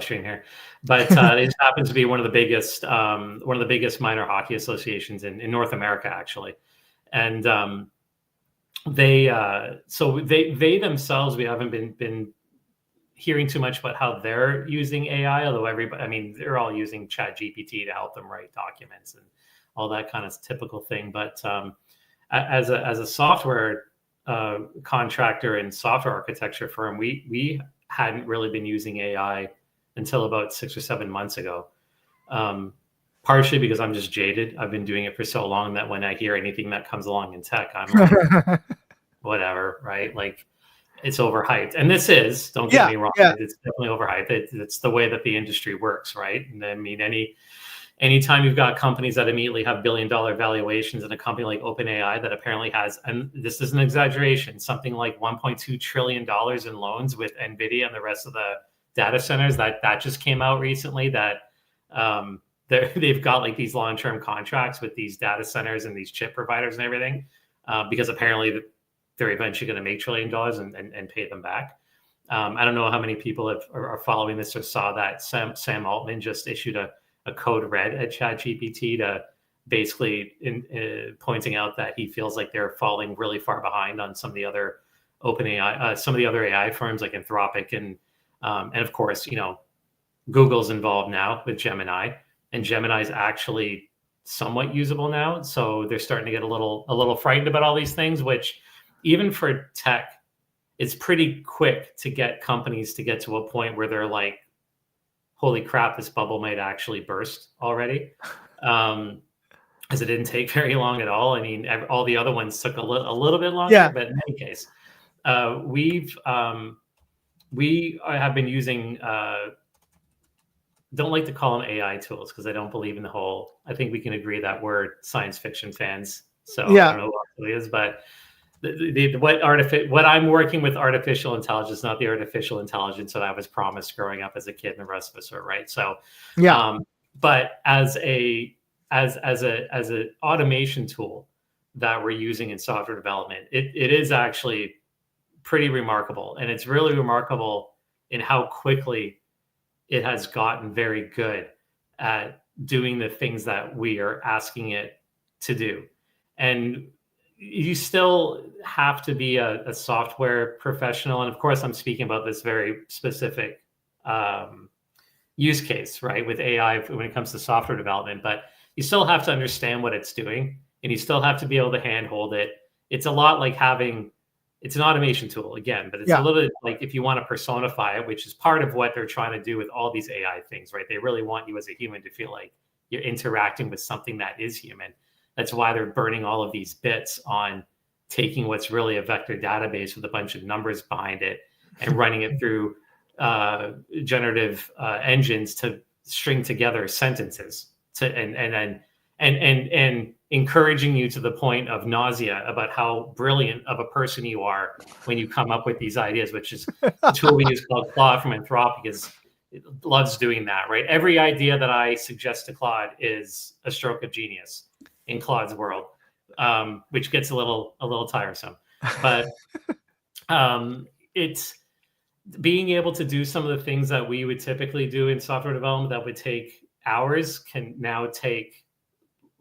stream here, but it just happens to be one of the biggest minor hockey associations in North America, actually. And they themselves, we haven't been hearing too much about how they're using AI, although they're all using ChatGPT to help them write documents and all that kind of typical thing. But as a software contractor and software architecture firm, we hadn't really been using AI until about 6 or 7 months ago. Partially because I'm just jaded. I've been doing it for so long that when I hear anything that comes along in tech, I'm like, whatever, right? Like, it's overhyped. And this is, don't get me wrong, it's definitely overhyped. It's the way that the industry works, right? And I mean, anytime you've got companies that immediately have billion-dollar valuations, and a company like OpenAI that apparently has, and this is an exaggeration, something like $1.2 trillion in loans with NVIDIA and the rest of the data centers, that just came out recently, that they've got like these long-term contracts with these data centers and these chip providers and everything, because apparently they're eventually going to make $1 trillion and pay them back. I don't know how many people are following this or saw that Sam Altman just issued a code red at ChatGPT to basically pointing out that he feels like they're falling really far behind on some of the other OpenAI, some of the other AI firms like Anthropic, and of course, Google's involved now with Gemini, and Gemini is actually somewhat usable now. So they're starting to get a little frightened about all these things, which even for tech, it's pretty quick to get companies to get to a point where they're like, holy crap, this bubble might actually burst already. As it didn't take very long at all. I mean, all the other ones took a little bit longer, but in any case, we have been using don't like to call them AI tools because I don't believe in the whole. I think we can agree that we're science fiction fans. So I don't know who actually is, but what I'm working with artificial intelligence, not the artificial intelligence that I was promised growing up as a kid, and the rest of us are, right. So, but as a automation tool that we're using in software development, it is actually pretty remarkable, and it's really remarkable in how quickly it has gotten very good at doing the things that we are asking it to do. And you still have to be a software professional. And of course, I'm speaking about this very specific use case, right, with AI when it comes to software development. But you still have to understand what it's doing, and you still have to be able to handhold it. It's a lot like it's an automation tool again, but it's a little bit like if you want to personify it, which is part of what they're trying to do with all these AI things, right? They really want you as a human to feel like you're interacting with something that is human. That's why they're burning all of these bits on taking what's really a vector database with a bunch of numbers behind it and running it through generative engines to string together sentences and encouraging you to the point of nausea about how brilliant of a person you are when you come up with these ideas, which is the tool we use called Claude from Anthropic. It loves doing that, right? Every idea that I suggest to Claude is a stroke of genius in Claude's world, which gets a little tiresome. But it's being able to do some of the things that we would typically do in software development that would take hours can now take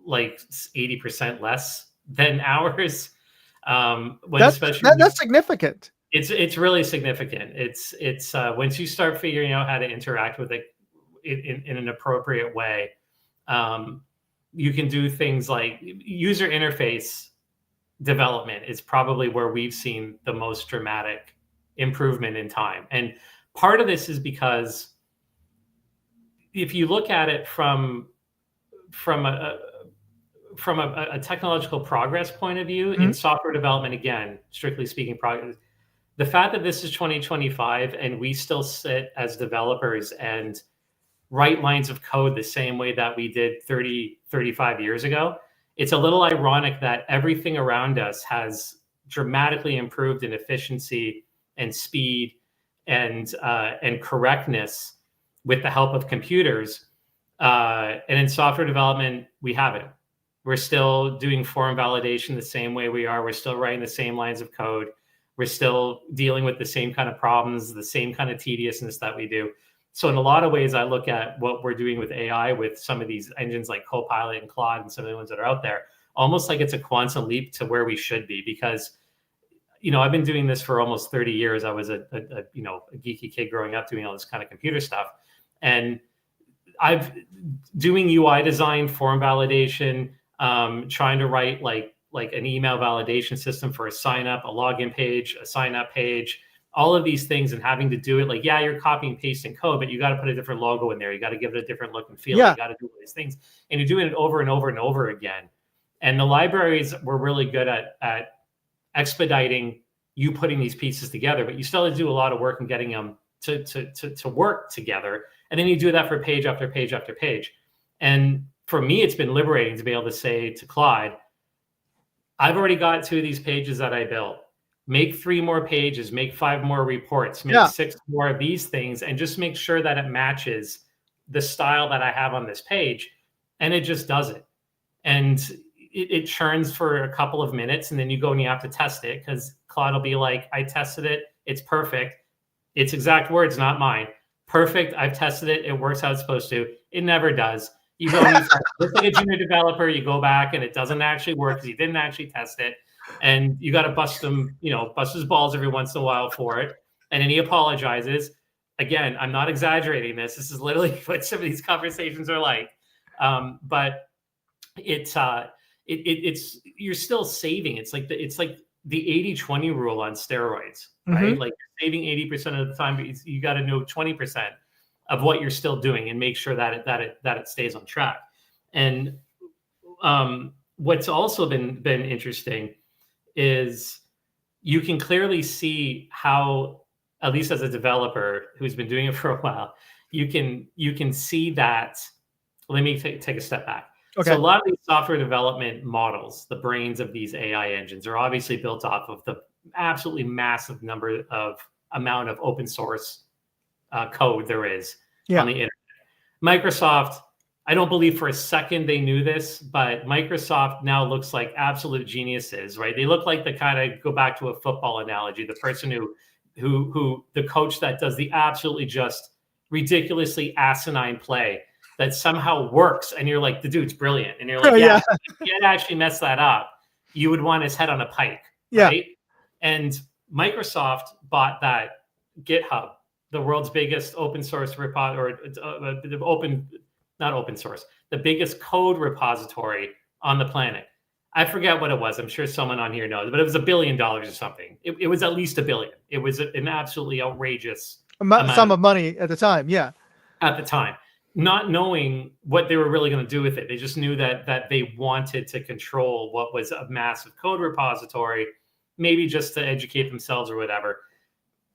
like 80% less than hours. That's significant. It's really significant. It's once you start figuring out how to interact with it in an appropriate way, you can do things like user interface development is probably where we've seen the most dramatic improvement in time. And part of this is because if you look at it from a technological progress point of view in software development, again, strictly speaking, progress, the fact that this is 2025 and we still sit as developers and write lines of code the same way that we did 30, 35 years ago, it's a little ironic that everything around us has dramatically improved in efficiency and speed and correctness with the help of computers. And in software development, we haven't. We're still doing form validation the same way we are. We're still writing the same lines of code. We're still dealing with the same kind of problems, the same kind of tediousness that we do. So in a lot of ways, I look at what we're doing with AI, with some of these engines like Copilot and Claude and some of the ones that are out there, almost like it's a quantum leap to where we should be. Because, I've been doing this for almost 30 years. I was a geeky kid growing up doing all this kind of computer stuff. And I've doing UI design, form validation, trying to write like an email validation system for a sign up, a login page, a sign up page, all of these things, and having to do it like, you're copying and pasting code, but you got to put a different logo in there. You got to give it a different look and feel. You got to do all these things, and you're doing it over and over and over again. And the libraries were really good at expediting you putting these pieces together, but you still have to do a lot of work in getting them to work together. And then you do that for page after page after page. And for me, it's been liberating to be able to say to Claude, I've already got 2 of these pages that I built. Make 3 more pages, make 5 more reports, make 6 more of these things, and just make sure that it matches the style that I have on this page. And it just does it. And it churns for a couple of minutes, and then you go and you have to test it because Claude will be like, I tested it. It's perfect. It's exact words, not mine. Perfect. I've tested it. It works how it's supposed to. It never does. You go and you test it. Just like a junior developer, you go back and it doesn't actually work because you didn't actually test it. And you got to bust his balls every once in a while for it. And then he apologizes. Again, I'm not exaggerating this. This is literally what some of these conversations are like. But it's you're still saving. It's like the 80-20 rule on steroids, right? Like you're saving 80% of the time, but you got to know 20% of what you're still doing and make sure that it stays on track. And what's also been interesting is you can clearly see how at least as a developer who's been doing it for a while, you can see that. Let me take a step back. Okay. So a lot of these software development models, the brains of these AI engines, are obviously built off of the absolutely massive amount of open source code there is on the internet. Microsoft, I don't believe for a second they knew this, but Microsoft now looks like absolute geniuses, right? They look like the kind of, go back to a football analogy, the person who the coach that does the absolutely just ridiculously asinine play that somehow works, and you're like, the dude's brilliant, and you're like, yeah, if he had actually messed that up, you would want his head on a pike, right? And Microsoft bought that GitHub, the world's biggest open source the biggest code repository on the planet. I forget what it was. I'm sure someone on here knows, but it was $1 billion or something. It was at least $1 billion. It was an absolutely outrageous sum of money at the time. Yeah. At the time, not knowing what they were really going to do with it. They just knew that they wanted to control what was a massive code repository, maybe just to educate themselves or whatever.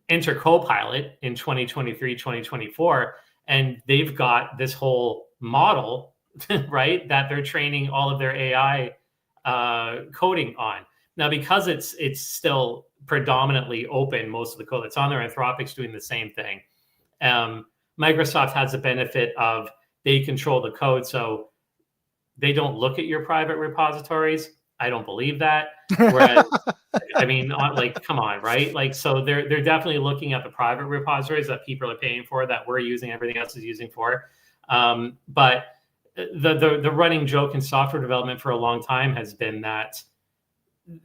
Enter Copilot in 2023, 2024, and they've got this whole model, right, that they're training all of their AI coding on. Now, because it's still predominantly open, most of the code that's on there, Anthropic's doing the same thing. Microsoft has the benefit of they control the code, so they don't look at your private repositories. I don't believe that. Whereas, I mean, like, come on, right? Like, so they're definitely looking at the private repositories that people are paying for, that we're using, everything else is using for. But the running joke in software development for a long time has been that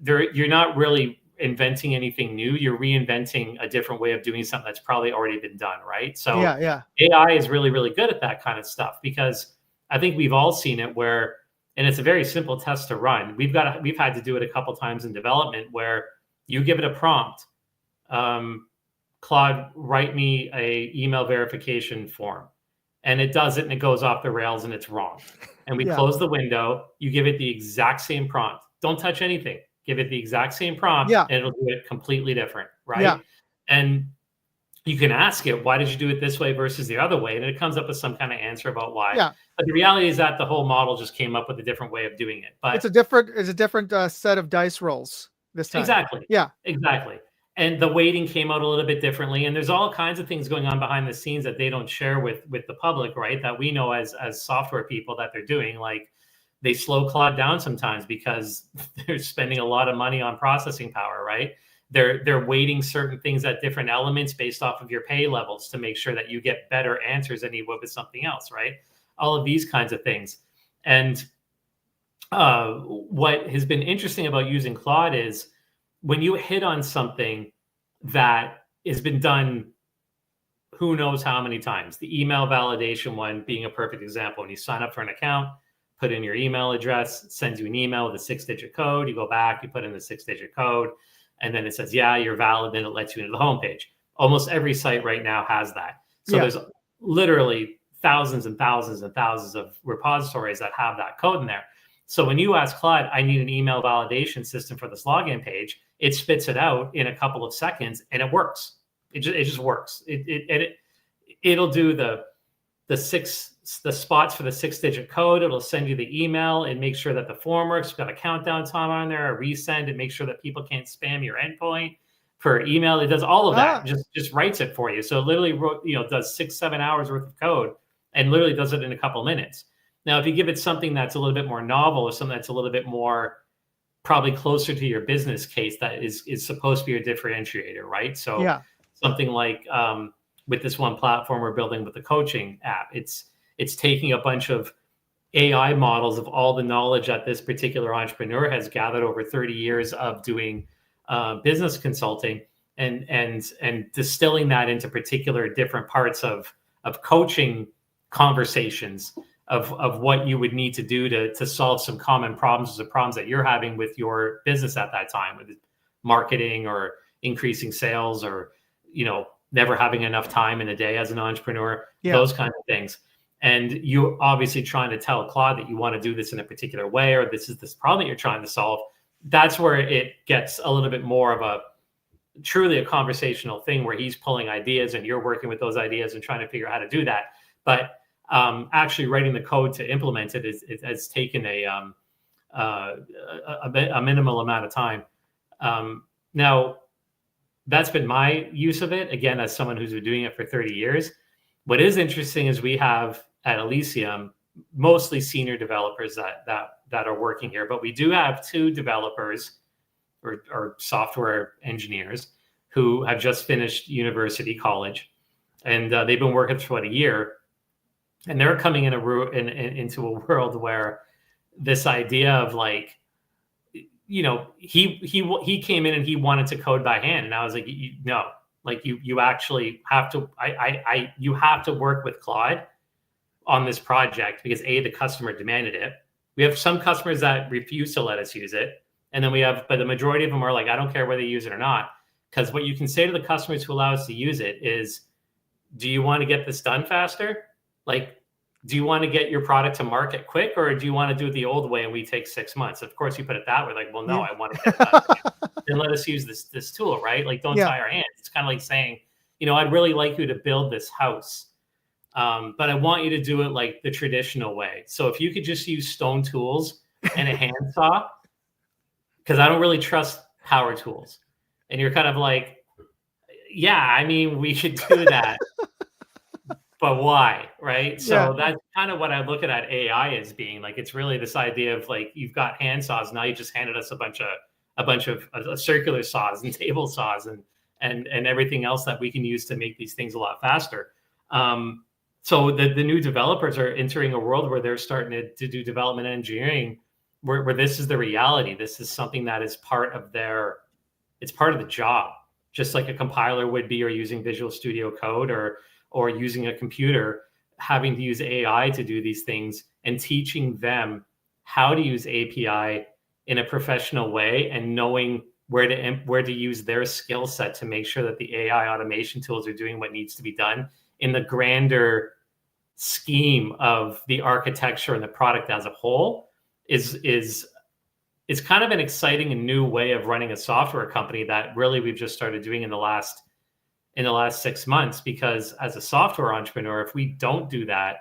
you're not really inventing anything new. You're reinventing a different way of doing something that's probably already been done, right? So AI is really, really good at that kind of stuff, because I think we've all seen it where, and it's a very simple test to run. We've had to do it a couple times in development where you give it a prompt, Claude, write me a email verification form, and it does it, and it goes off the rails, and it's wrong. And we close the window. You give it the exact same prompt. Don't touch anything. Give it the exact same prompt, and it'll do it completely different, right? And you can ask it, why did you do it this way versus the other way? And it comes up with some kind of answer about why. But the reality is that the whole model just came up with a different way of doing it. But it's a different set of dice rolls this time. Exactly. Exactly. And the weighting came out a little bit differently. And there's all kinds of things going on behind the scenes that they don't share with the public, right? That we know as software people that they're doing. Like, they slow Claude down sometimes because they're spending a lot of money on processing power, right? They're weighting certain things at different elements based off of your pay levels to make sure that you get better answers than you would with something else, right? All of these kinds of things. And what has been interesting about using Claude is when you hit on something that has been done who knows how many times, the email validation one being a perfect example. When you sign up for an account, put in your email address, it sends you an email with a 6-digit code. You go back, you put in the 6-digit code, and then it says, yeah, you're valid. Then it lets you into the homepage. Almost every site right now has that. So there's literally thousands and thousands and thousands of repositories that have that code in there. So when you ask Claude, I need an email validation system for this login page, it spits it out in a couple of seconds, and it works. It just works. It'll do the spots for the 6-digit code. It'll send you the email and make sure that the form works. It's got a countdown time on there, a resend, and make sure that people can't spam your endpoint for email. It does all of that. Just writes it for you. So it literally does 6-7 hours worth of code and literally does it in a couple minutes. Now, if you give it something that's a little bit more novel or something that's a little bit more probably closer to your business case, that is supposed to be a differentiator, right? So something like with this one platform we're building with the coaching app, it's taking a bunch of AI models of all the knowledge that this particular entrepreneur has gathered over 30 years of doing business consulting and distilling that into particular different parts of coaching conversations of what you would need to do to solve some common problems or problems that you're having with your business at that time, with marketing or increasing sales or, never having enough time in a day as an entrepreneur, those kinds of things. And you obviously trying to tell Claude that you want to do this in a particular way, or this is this problem that you're trying to solve. That's where it gets a little bit more of truly a conversational thing where he's pulling ideas and you're working with those ideas and trying to figure out how to do that. But actually writing the code to implement it has taken a minimal amount of time. Now, that's been my use of it, again, as someone who's been doing it for 30 years. What is interesting is we have at Elysium mostly senior developers that are working here, but we do have 2 developers or software engineers who have just finished university college, and they've been working for about a year, and they're coming into a world where this idea of like, he came in and he wanted to code by hand, and I was like, no, like you actually have to, you have to work with Claude on this project because the customer demanded it. We have some customers that refuse to let us use it, and then but the majority of them are like, I don't care whether you use it or not, because what you can say to the customers who allow us to use it is, do you want to get this done faster? Like, do you want to get your product to market quick, or do you want to do it the old way and we take 6 months? Of course, you put it that way, like, well, no, I want to get it done. Then let us use this tool, right? Like, don't tie our hands. It's kind of like saying, I'd really like you to build this house, but I want you to do it like the traditional way. So if you could just use stone tools and a handsaw, because I don't really trust power tools. And you're kind of like, yeah, I mean, we should do that. But why, right? So that's kind of what I look at AI as being. Like, it's really this idea of like, you've got hand saws, now you just handed us a bunch of circular saws and table saws and everything else that we can use to make these things a lot faster. So the new developers are entering a world where they're starting to do development engineering, where this is the reality. This is something that is part of it's part of the job, just like a compiler would be, or using Visual Studio Code, or using a computer, having to use AI to do these things, and teaching them how to use API in a professional way, and knowing where to use their skill set to make sure that the AI automation tools are doing what needs to be done in the grander scheme of the architecture and the product as a whole is kind of an exciting and new way of running a software company that really we've just started doing in the last 6 months. Because as a software entrepreneur, if we don't do that,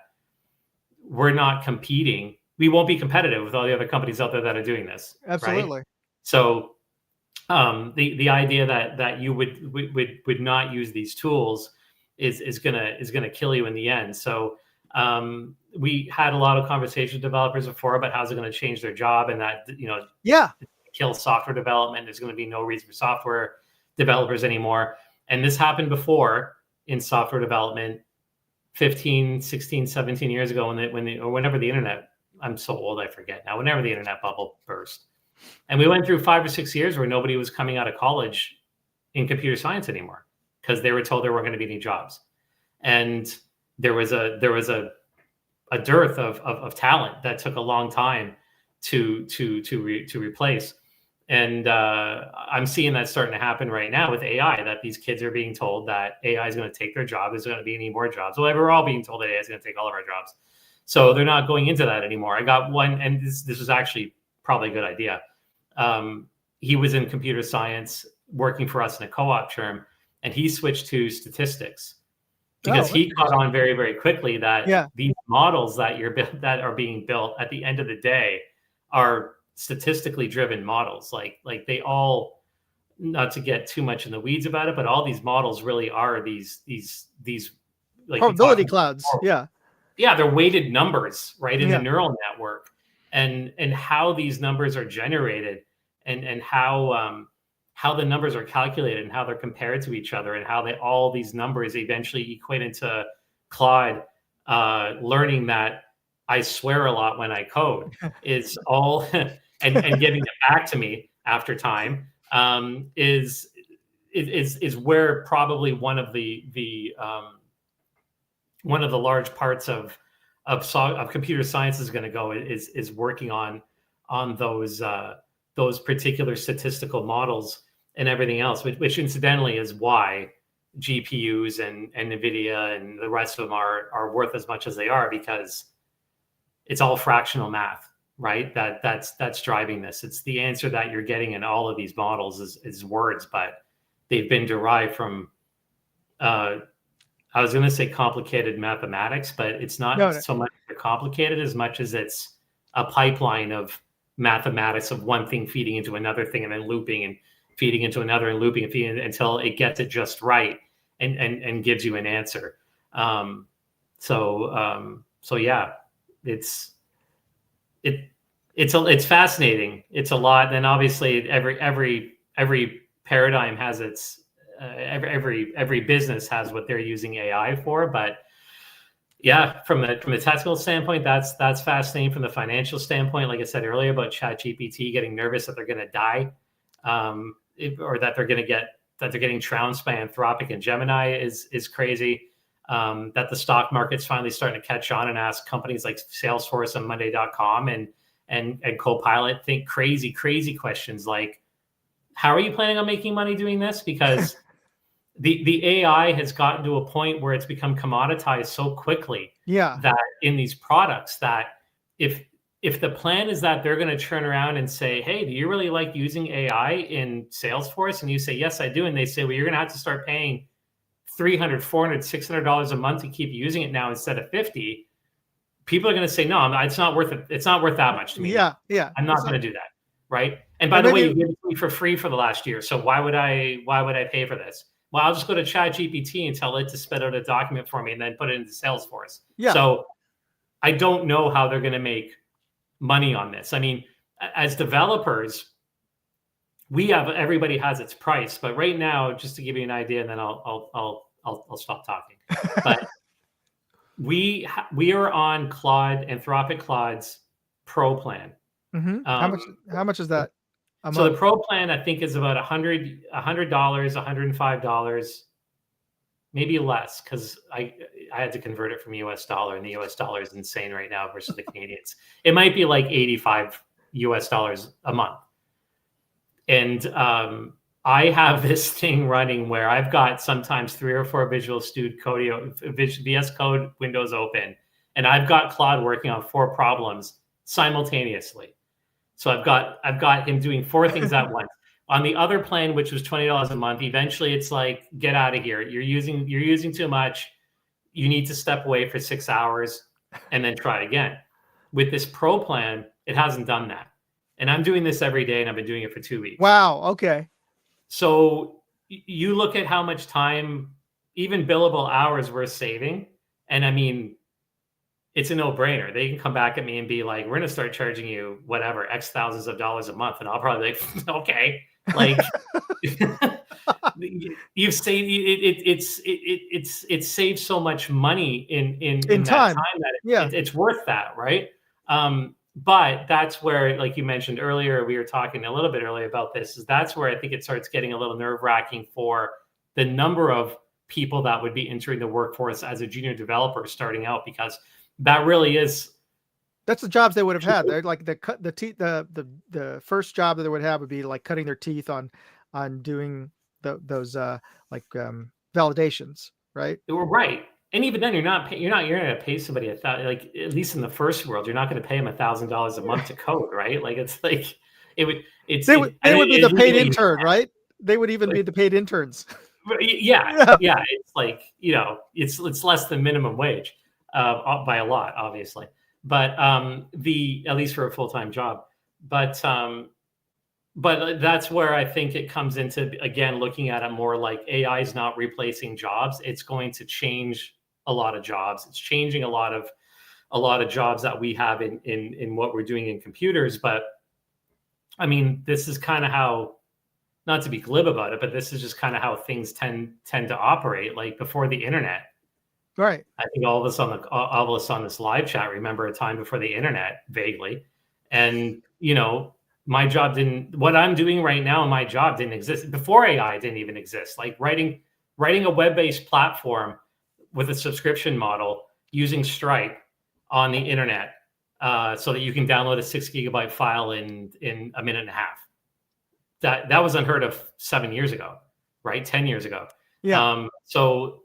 we're not competing. We won't be competitive with all the other companies out there that are doing this. Absolutely. Right? So the idea that you would not use these tools is gonna kill you in the end. So we had a lot of conversations with developers before about how's it going to change their job, and that kill software development. There's going to be no reason for software developers anymore. And this happened before in software development 15, 16, 17 years ago whenever the internet, I'm so old, I forget now, whenever the internet bubble burst. And we went through 5 or 6 years where nobody was coming out of college in computer science anymore because they were told there weren't going to be any jobs. And there was a dearth of talent that took a long time to replace. And I'm seeing that starting to happen right now with AI, that these kids are being told that AI is going to take their job. There's going to be any more jobs. Well, we're all being told that AI is going to take all of our jobs. So they're not going into that anymore. I got one, and this was actually probably a good idea. He was in computer science working for us in a co-op term, and he switched to statistics because he caught on very, very quickly that these models that are being built at the end of the day are statistically driven models. Like they all, not to get too much in the weeds about it, but all these models really are these like probability clouds. Yeah, they're weighted numbers, right, in the neural network, and how these numbers are generated, and how the numbers are calculated, and how they're compared to each other, and how all these numbers eventually equate into Claude learning that I swear a lot when I code is all, and giving it back to me after time is where probably one of the large parts of computer science is going to go, is working on those particular statistical models and everything else, which incidentally is why GPUs and NVIDIA and the rest of them are worth as much as they are, because it's all fractional math, right? That's driving this. It's the answer that you're getting in all of these models is words, but they've been derived from, I was going to say complicated mathematics, but it's not No. so much complicated as much as it's a pipeline of mathematics of one thing feeding into another thing and then looping and feeding into another and looping and feeding until it gets it just right and gives you an answer. So yeah, it's fascinating. It's a lot. And obviously every paradigm has its, every business has what they're using AI for, but yeah, from the technical standpoint, that's fascinating. From the financial standpoint, like I said earlier about ChatGPT getting nervous that they're going to die, or that they're getting trounced by Anthropic and Gemini is crazy. That the stock market's finally starting to catch on and ask companies like Salesforce and Monday.com and Copilot think crazy questions like, how are you planning on making money doing this? Because the AI has gotten to a point where it's become commoditized so quickly that in these products that if the plan is that they're going to turn around and say, hey, do you really like using AI in Salesforce? And you say, yes, I do. And they say, well, you're going to have to start paying $300, $400, $600 a month to keep using it now instead of 50. People are going to say, no, it's not worth it. It's not worth that much to me. Yeah. I'm not going to do that. Right. And by the way, you gave it to me for free for the last year. So why would I pay for this? Well, I'll just go to ChatGPT and tell it to spit out a document for me and then put it into Salesforce. Yeah. So I don't know how they're going to make money on this. I mean, as developers, everybody has its price, but right now, just to give you an idea, and then I'll stop talking. But we are on Anthropic Claude's Pro plan. Mm-hmm. How much is that? So the Pro plan, I think, is about $100, $105, maybe less, because I had to convert it from US dollar, and the US dollar is insane right now versus the Canadians. It might be like $85 a month. And I have this thing running where I've got sometimes 3 or 4 Visual Studio VS Code windows open, and I've got Claude working on 4 problems simultaneously. So I've got him doing 4 things at once. On the other plan, which was $20 a month, eventually it's like, get out of here. You're using too much. You need to step away for 6 hours and then try again. With this Pro plan, it hasn't done that. And I'm doing this every day, and I've been doing it for 2 weeks. Wow. Okay. So you look at how much time, even billable hours, we're saving. And I mean, it's a no-brainer. They can come back at me and be like, we're going to start charging you whatever, X thousands of dollars a month. And I'll probably be like, okay, like you've saved it saves so much money in that time that it's worth that. Right. But that's where, like you mentioned earlier, we were talking a little bit earlier about this, is that's where I think it starts getting a little nerve-wracking for the number of people that would be entering the workforce as a junior developer starting out, because that really is, that's the jobs they would have had. They're like the first job that they would have would be like cutting their teeth on doing those validations, right? Right. And even then, you're not going to pay somebody like, at least in the first world, you're not going to pay them $1,000 a month to code, right? Like, it's like they would be the paid intern, right? They would even be the paid interns. Yeah. It's like, it's less than minimum wage by a lot, obviously, but at least for a full-time job. But that's where I think it comes into, again, looking at it more like AI is not replacing jobs. It's going to change a lot of jobs. It's changing a lot of jobs that we have in what we're doing in computers. But I mean, this is kind of how, not to be glib about it, but this is just kind of how things tend to operate. Like before the internet, right? I think all of us on this live chat remember a time before the internet vaguely, and my job what I'm doing right now, my job didn't exist before AI didn't even exist. Like writing a web-based platform with a subscription model using Stripe on the internet, so that you can download a 6 gigabyte file in a minute and a half. That was unheard of 7 years ago, right? 10 years ago. Yeah. So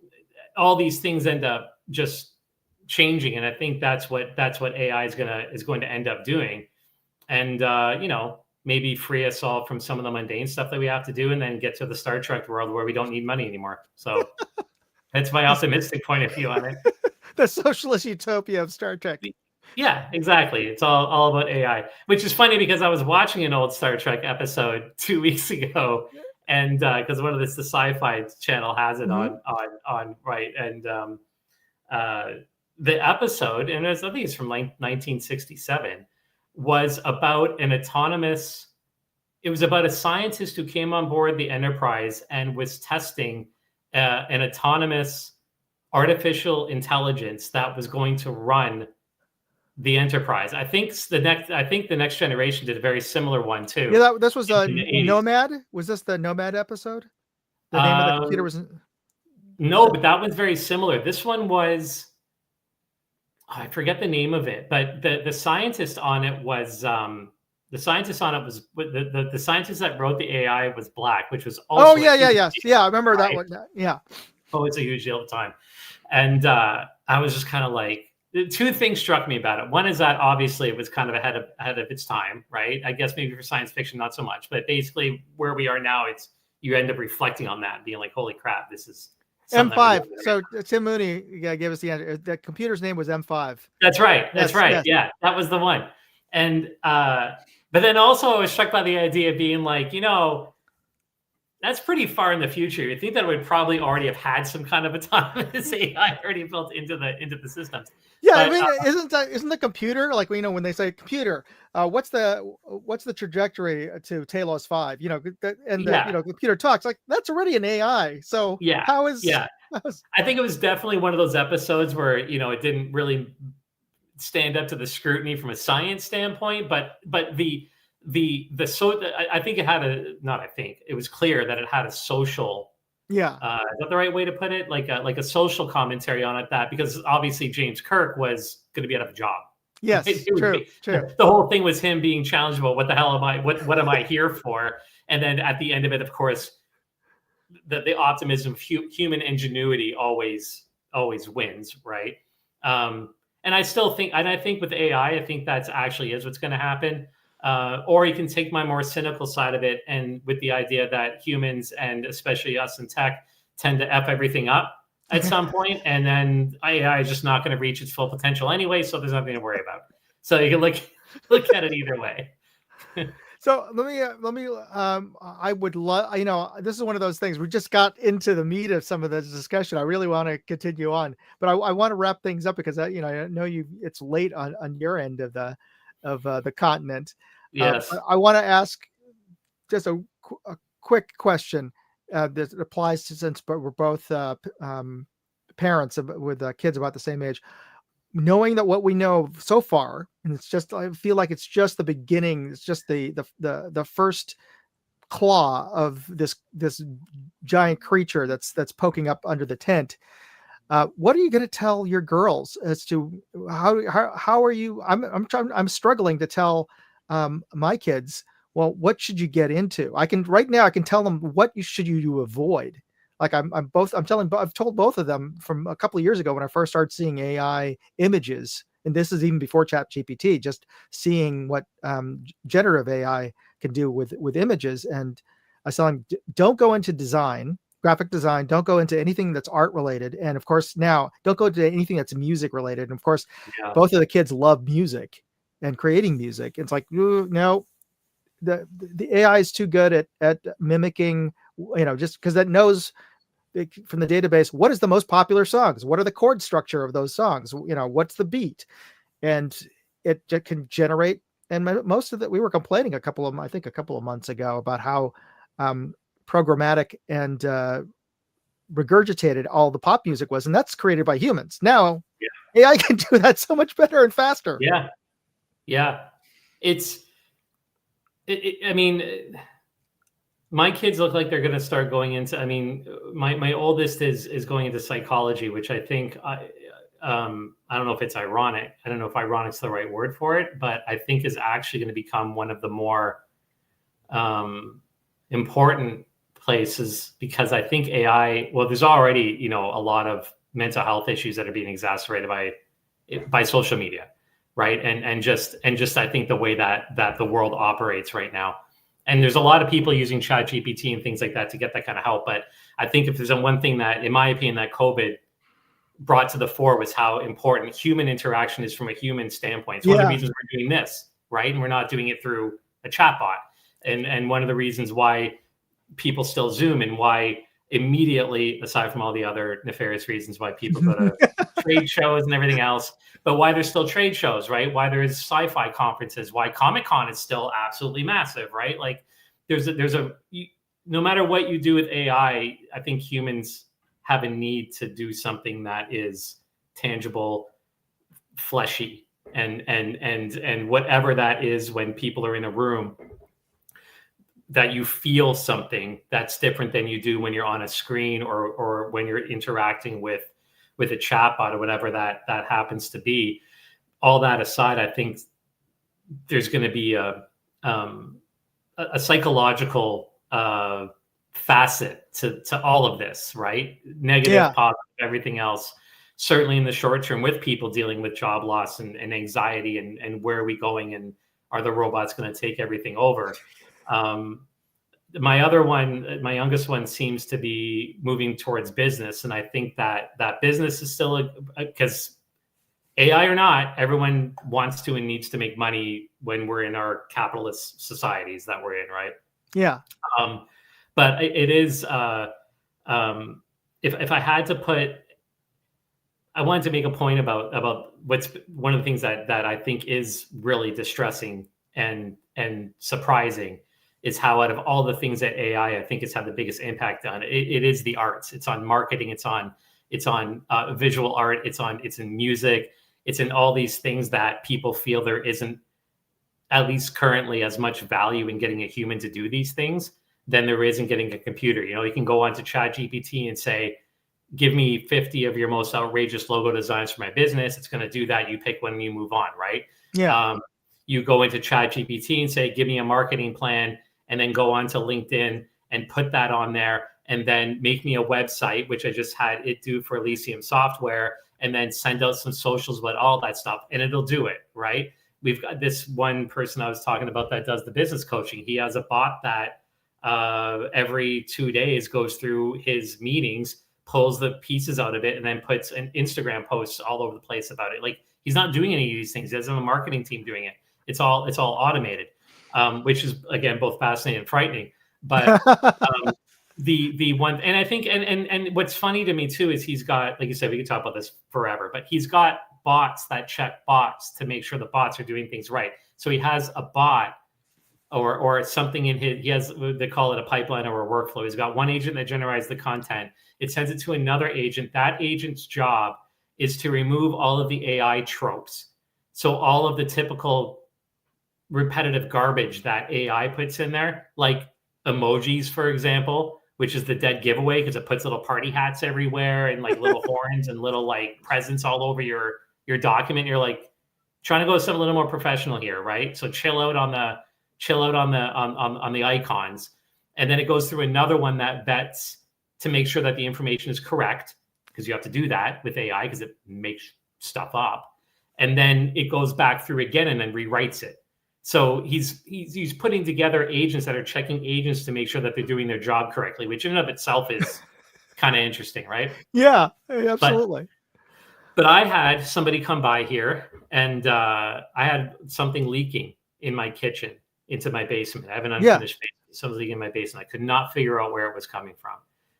all these things end up just changing, and I think that's what AI is going to end up doing. And maybe free us all from some of the mundane stuff that we have to do, and then get to the Star Trek world where we don't need money anymore. So that's my optimistic point of view on it. The socialist utopia of Star Trek. Yeah, exactly. It's all about AI, which is funny because I was watching an old Star Trek episode 2 weeks ago, and because one of the Sci-Fi channel has it on right, and the episode, and I think it's from like 1967, was about an autonomous. It was about a scientist who came on board the Enterprise and was testing an autonomous artificial intelligence that was going to run the Enterprise. I think the Next Generation did a very similar one too. Yeah, this was in the 80s. Nomad. Was this the Nomad episode? The name of the computer was no, but that one's very similar. This one was, I forget the name of it, but the scientist on it was the scientist that wrote the AI was black, which was also oh yeah. I remember that one. Yeah. Oh, it's a huge deal at the time, and I was just kind of like, two things struck me about it. One is that obviously it was kind of ahead of its time, right? I guess maybe for science fiction, not so much, but basically where we are now, it's you end up reflecting on that, being like, holy crap, this is M5. So Tim Mooney gave us the answer. The computer's name was M5. That's right. That's right. Yes. Yeah, that was the one. And but then also I was struck by the idea of being like, that's pretty far in the future. You think that it would probably already have had some kind of autonomous AI already built into the systems. Yeah, but, I mean, isn't the computer like when they say computer, what's the trajectory to Talos 5? The computer talks like that's already an AI. So yeah, I think it was definitely one of those episodes where it didn't really stand up to the scrutiny from a science standpoint, but I think it had it was clear that it had a social. Yeah. Is that the right way to put it? Like a social commentary on it, that because obviously James Kirk was going to be out of a job. Yes, true. The whole thing was him being challenged about what the hell am I? What am I here for? And then at the end of it, of course, the optimism of human ingenuity always wins, right? And I still think, and I think with AI, I think that's actually is what's going to happen. Or you can take my more cynical side of it, and with the idea that humans, and especially us in tech, tend to F everything up at some point, and then AI is just not going to reach its full potential anyway, so there's nothing to worry about. So you can look at it either way. So let me I would love, this is one of those things, we just got into the meat of some of this discussion. I really want to continue on, but I want to wrap things up because I know it's late on your end of the continent. Yes. I want to ask just a quick question that applies to, since we're both parents with kids about the same age. Knowing that what we know so far, and it's just, I feel like it's just the beginning. It's just the first claw of this giant creature that's poking up under the tent. What are you going to tell your girls as to how are you? I'm struggling to tell my kids, well, what should you get into? I can tell them what should you avoid. Like I've told both of them from a couple of years ago when I first started seeing AI images, and this is even before ChatGPT, just seeing what generative AI can do with images. And I tell them, don't go into graphic design, don't go into anything that's art related. And of course, now don't go to anything that's music related. And of course, both of the kids love music and creating music. It's like, no, the AI is too good at mimicking, just because that knows from the database what is the most popular songs, what are the chord structure of those songs, what's the beat, and it can generate. And most of that, we were complaining a couple of months ago about how programmatic and regurgitated all the pop music was, and that's created by humans. Now AI can do that so much better and faster. I mean, my kids look like they're going to start going into, my oldest is going into psychology, which I think, I don't know if it's ironic. I don't know if ironic's the right word for it, but I think is actually going to become one of the more important places, because I think AI, well, there's already, a lot of mental health issues that are being exacerbated by social media. Right. And just I think the way that the world operates right now. And there's a lot of people using ChatGPT and things like that to get that kind of help. But I think if there's one thing that, in my opinion, that COVID brought to the fore was how important human interaction is from a human standpoint. It's one of the reasons we're doing this, right? And we're not doing it through a chatbot. And one of the reasons why people still Zoom, and why immediately, aside from all the other nefarious reasons why people go to trade shows and everything else, but why there's still trade shows, right? Why there's sci-fi conferences, why Comic-Con is still absolutely massive, right? Like no matter what you do with AI, I think humans have a need to do something that is tangible, fleshy, and whatever that is, when people are in a room, that you feel something that's different than you do when you're on a screen, or when you're interacting with a chatbot or whatever that happens to be. All that aside, I think there's going to be a psychological facet to all of this, right? Negative, positive, everything else. Certainly in the short term, with people dealing with job loss and anxiety, and where are we going, and are the robots going to take everything over? My youngest one seems to be moving towards business. And I think that business is still because AI or not, everyone wants to and needs to make money when we're in our capitalist societies that we're in, right? Yeah. But it is, if I had to put, I wanted to make a point about what's one of the things that I think is really distressing and surprising, is how out of all the things that AI, I think, has had the biggest impact on, it is the arts. It's on marketing. It's on visual art. It's in music. It's in all these things that people feel there isn't, at least currently, as much value in getting a human to do these things than there is in getting a computer. You can go onto ChatGPT and say, give me 50 of your most outrageous logo designs for my business. It's going to do that. You pick one and you move on, right? Yeah. You go into ChatGPT and say, give me a marketing plan, and then go on to LinkedIn and put that on there, and then make me a website, which I just had it do for Elysium Software, and then send out some socials about all that stuff, and it'll do it, right? We've got this one person I was talking about that does the business coaching. He has a bot that every 2 days goes through his meetings, pulls the pieces out of it, and then puts an Instagram posts all over the place about it. Like, he's not doing any of these things. He doesn't have a marketing team doing it. It's all automated, which is, again, both fascinating and frightening. But the one, and I think, and what's funny to me too is he's got, like you said, we could talk about this forever, but he's got bots that check bots to make sure the bots are doing things right. So he has a bot or something in he has, they call it a pipeline or a workflow. He's got one agent that generates the content. It sends it to another agent. That agent's job is to remove all of the AI tropes. So all of the typical repetitive garbage that AI puts in there, like emojis, for example, which is the dead giveaway because it puts little party hats everywhere and like little horns and little like presents all over your document. You're like trying to go something a little more professional here, right? So chill out on the icons, and then it goes through another one that vets to make sure that the information is correct, because you have to do that with AI because it makes stuff up, and then it goes back through again and then rewrites it. So he's putting together agents that are checking agents to make sure that they're doing their job correctly, which in and of itself is kind of interesting, right? Yeah, absolutely. But I had somebody come by here, and I had something leaking in my kitchen into my basement. I have an unfinished basement. Something leaking in my basement. I could not figure out where it was coming from,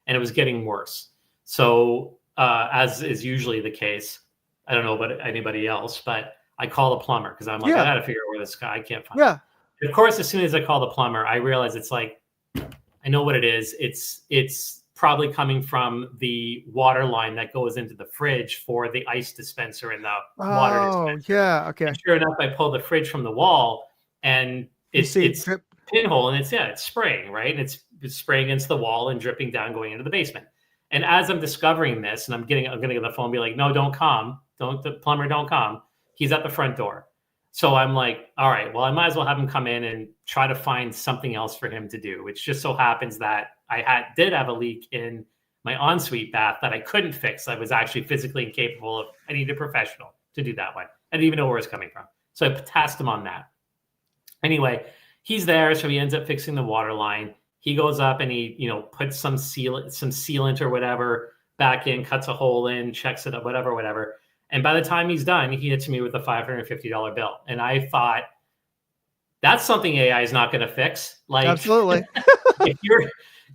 and it was getting worse. So as is usually the case, I don't know about anybody else, but I call a plumber because I'm like, I got to figure out where this guy, I can't find it. Of course, as soon as I call the plumber, I realize it's like, I know what it is. It's probably coming from the water line that goes into the fridge for the ice dispenser and the water dispenser. Yeah. Okay. And sure enough, I pull the fridge from the wall, and it's pinhole, and it's spraying, right? And it's spraying against the wall and dripping down, going into the basement. And as I'm discovering this, and I'm going to get on the phone and be like, no, don't come. The plumber, don't come. He's at the front door. So I'm like, all right, well, I might as well have him come in and try to find something else for him to do, which just so happens that I did have a leak in my ensuite bath that I couldn't fix. I was actually physically incapable of, I needed a professional to do that one. I didn't even know where it was coming from. So I tasked him on that. Anyway, he's there, so he ends up fixing the water line. He goes up and he, puts some sealant or whatever back in, cuts a hole in, checks it up, whatever. And by the time he's done, he hits me with a $550 bill. And I thought, that's something AI is not going to fix. Like, Absolutely.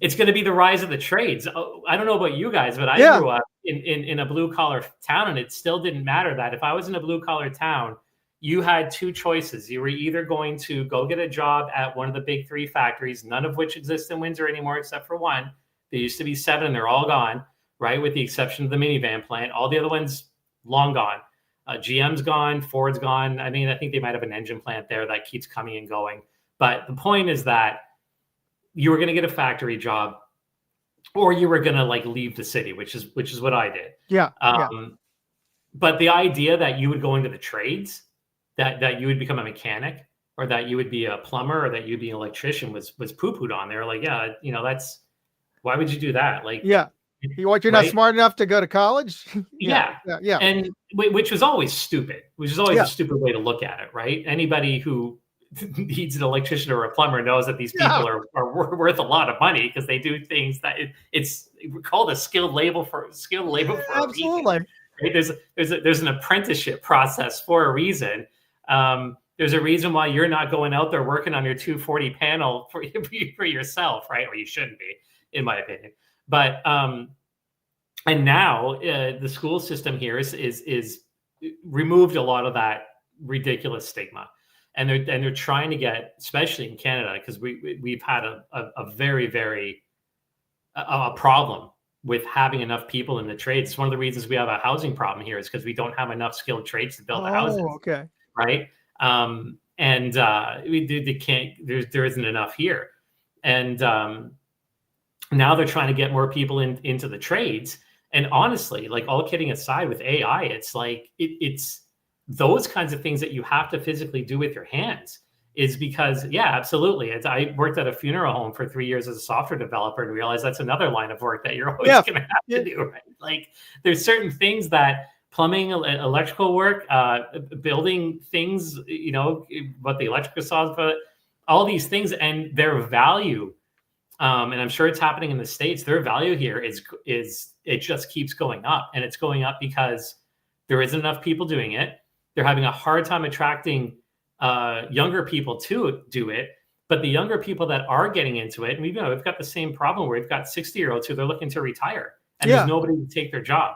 it's going to be the rise of the trades. I don't know about you guys, but I grew up in a blue collar town, and it still didn't matter that if I was in a blue collar town, you had two choices. You were either going to go get a job at one of the big three factories, none of which exist in Windsor anymore, except for one. There used to be 7, and they're all gone, right? With the exception of the minivan plant. All the other ones, long gone. GM's gone, Ford's gone. I mean, I think they might have an engine plant there that keeps coming and going. But the point is that you were going to get a factory job, or you were going to like leave the city, which is what I did. Yeah. But the idea that you would go into the trades, that you would become a mechanic, or that you would be a plumber, or that you'd be an electrician was poo-pooed on there. Like, yeah, that's, why would you do that? Like, you're right? not smart enough to go to college. Yeah. And which was always stupid, a stupid way to look at it. Right. Anybody who needs an electrician or a plumber knows that these people are worth a lot of money, because they do things that it's called a skilled labor for a reason. Right? There's an apprenticeship process for a reason. There's a reason why you're not going out there working on your 240 panel for yourself, right? Or you shouldn't be, in my opinion. But and now the school system here is removed a lot of that ridiculous stigma, and they're trying to get, especially in Canada, because we've had a very, very a problem with having enough people in the trades. It's one of the reasons we have a housing problem here, is because we don't have enough skilled trades to build the houses. Okay. Right. And they can't. There isn't enough here, and now they're trying to get more people into the trades. And honestly, like, all kidding aside, with AI, it's like it's those kinds of things that you have to physically do with your hands. Is because, absolutely. I worked at a funeral home for 3 years as a software developer, and realized that's another line of work that you're always going to have to do, right? Like, there's certain things that plumbing, electrical work, building things, what the electrical saws, but all these things, and their value. And I'm sure it's happening in the States. Their value here is it just keeps going up, and it's going up because there isn't enough people doing it. They're having a hard time attracting younger people to do it, but the younger people that are getting into it, and we've got the same problem where we've got 60-year-olds who they're looking to retire, and there's nobody to take their job.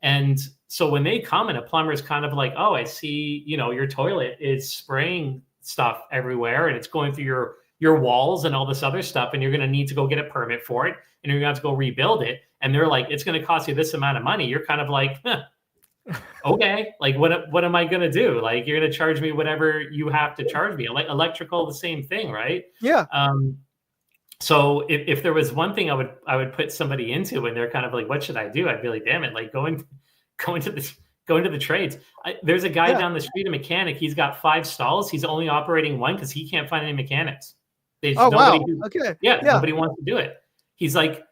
And so when they come, and a plumber is kind of like, oh, I see, your toilet is spraying stuff everywhere, and it's going through your walls and all this other stuff, and you're going to need to go get a permit for it, and you're going to have to go rebuild it. And they're like, it's going to cost you this amount of money. You're kind of like, okay, like, what am I going to do? Like, you're going to charge me whatever you have to charge me. Like, electrical, the same thing, right? Yeah. So if there was one thing I would put somebody into, and they're kind of like, what should I do? I'd be like, damn it, like, go into the trades. There's a guy down the street, a mechanic. He's got 5 stalls. He's only operating one because he can't find any mechanics. Wow. Okay. Nobody wants to do it. He's like,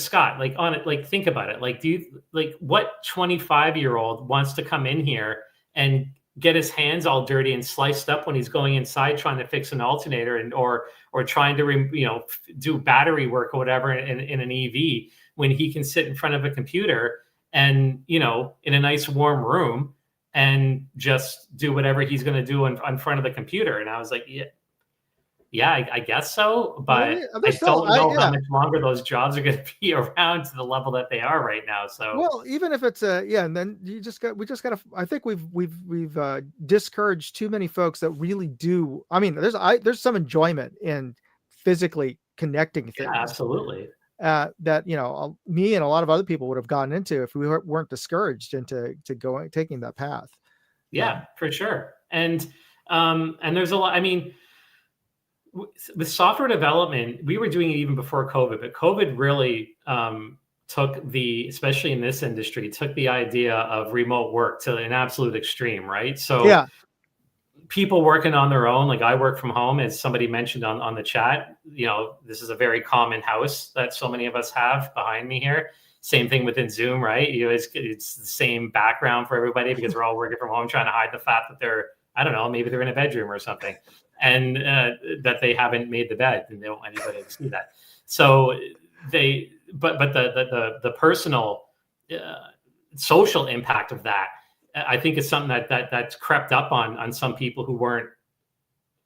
Scott, like, on it, like, think about it. Like, what 25-year-old wants to come in here and get his hands all dirty and sliced up when he's going inside trying to fix an alternator or trying to do battery work or whatever in an EV, when he can sit in front of a computer and in a nice warm room and just do whatever he's going to do in front of the computer. And I was like, I guess so, but I don't know how much longer those jobs are going to be around to the level that they are right now. So, well, even if it's and then we just got to. I think we've discouraged too many folks that really do. I mean, there's some enjoyment in physically connecting things. Yeah, absolutely. That me and a lot of other people would have gotten into if we weren't discouraged into taking that path. Yeah, for sure. And there's a lot. I mean, with software development, we were doing it even before COVID, but COVID really especially in this industry, took the idea of remote work to an absolute extreme, right? So people working on their own, like I work from home, as somebody mentioned on the chat, this is a very common house that so many of us have behind me here. Same thing within Zoom, right? It's the same background for everybody because we're all working from home, trying to hide the fact that they're I don't know, maybe they're in a bedroom or something, and that they haven't made the bed, and they don't want anybody to see that. So but the personal social impact of that, I think, is something that's crept up on some people who weren't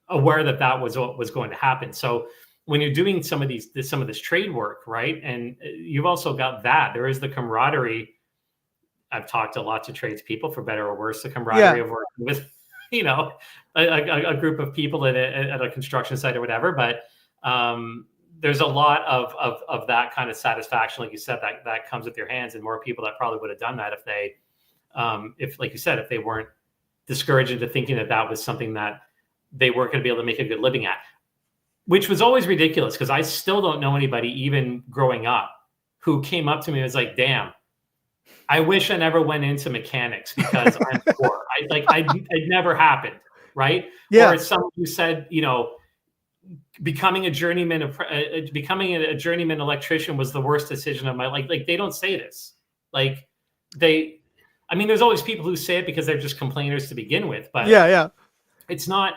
aware that was what was going to happen. So when you're doing some of this trade work, right, and you've also got that, there is the camaraderie. I've talked to lots of tradespeople, for better or worse, the camaraderie of working with, a group of people at a construction site or whatever. But there's a lot of that kind of satisfaction, like you said, that comes with your hands, and more people that probably would have done that if they, like you said, if they weren't discouraged into thinking that was something that they weren't going to be able to make a good living at, which was always ridiculous, because I still don't know anybody, even growing up, who came up to me and was like, damn, I wish I never went into mechanics because I'm poor. It never happened, right? Yeah. Or someone who said, becoming a journeyman electrician was the worst decision of my life. Like, they don't say this. There's always people who say it because they're just complainers to begin with, but it's not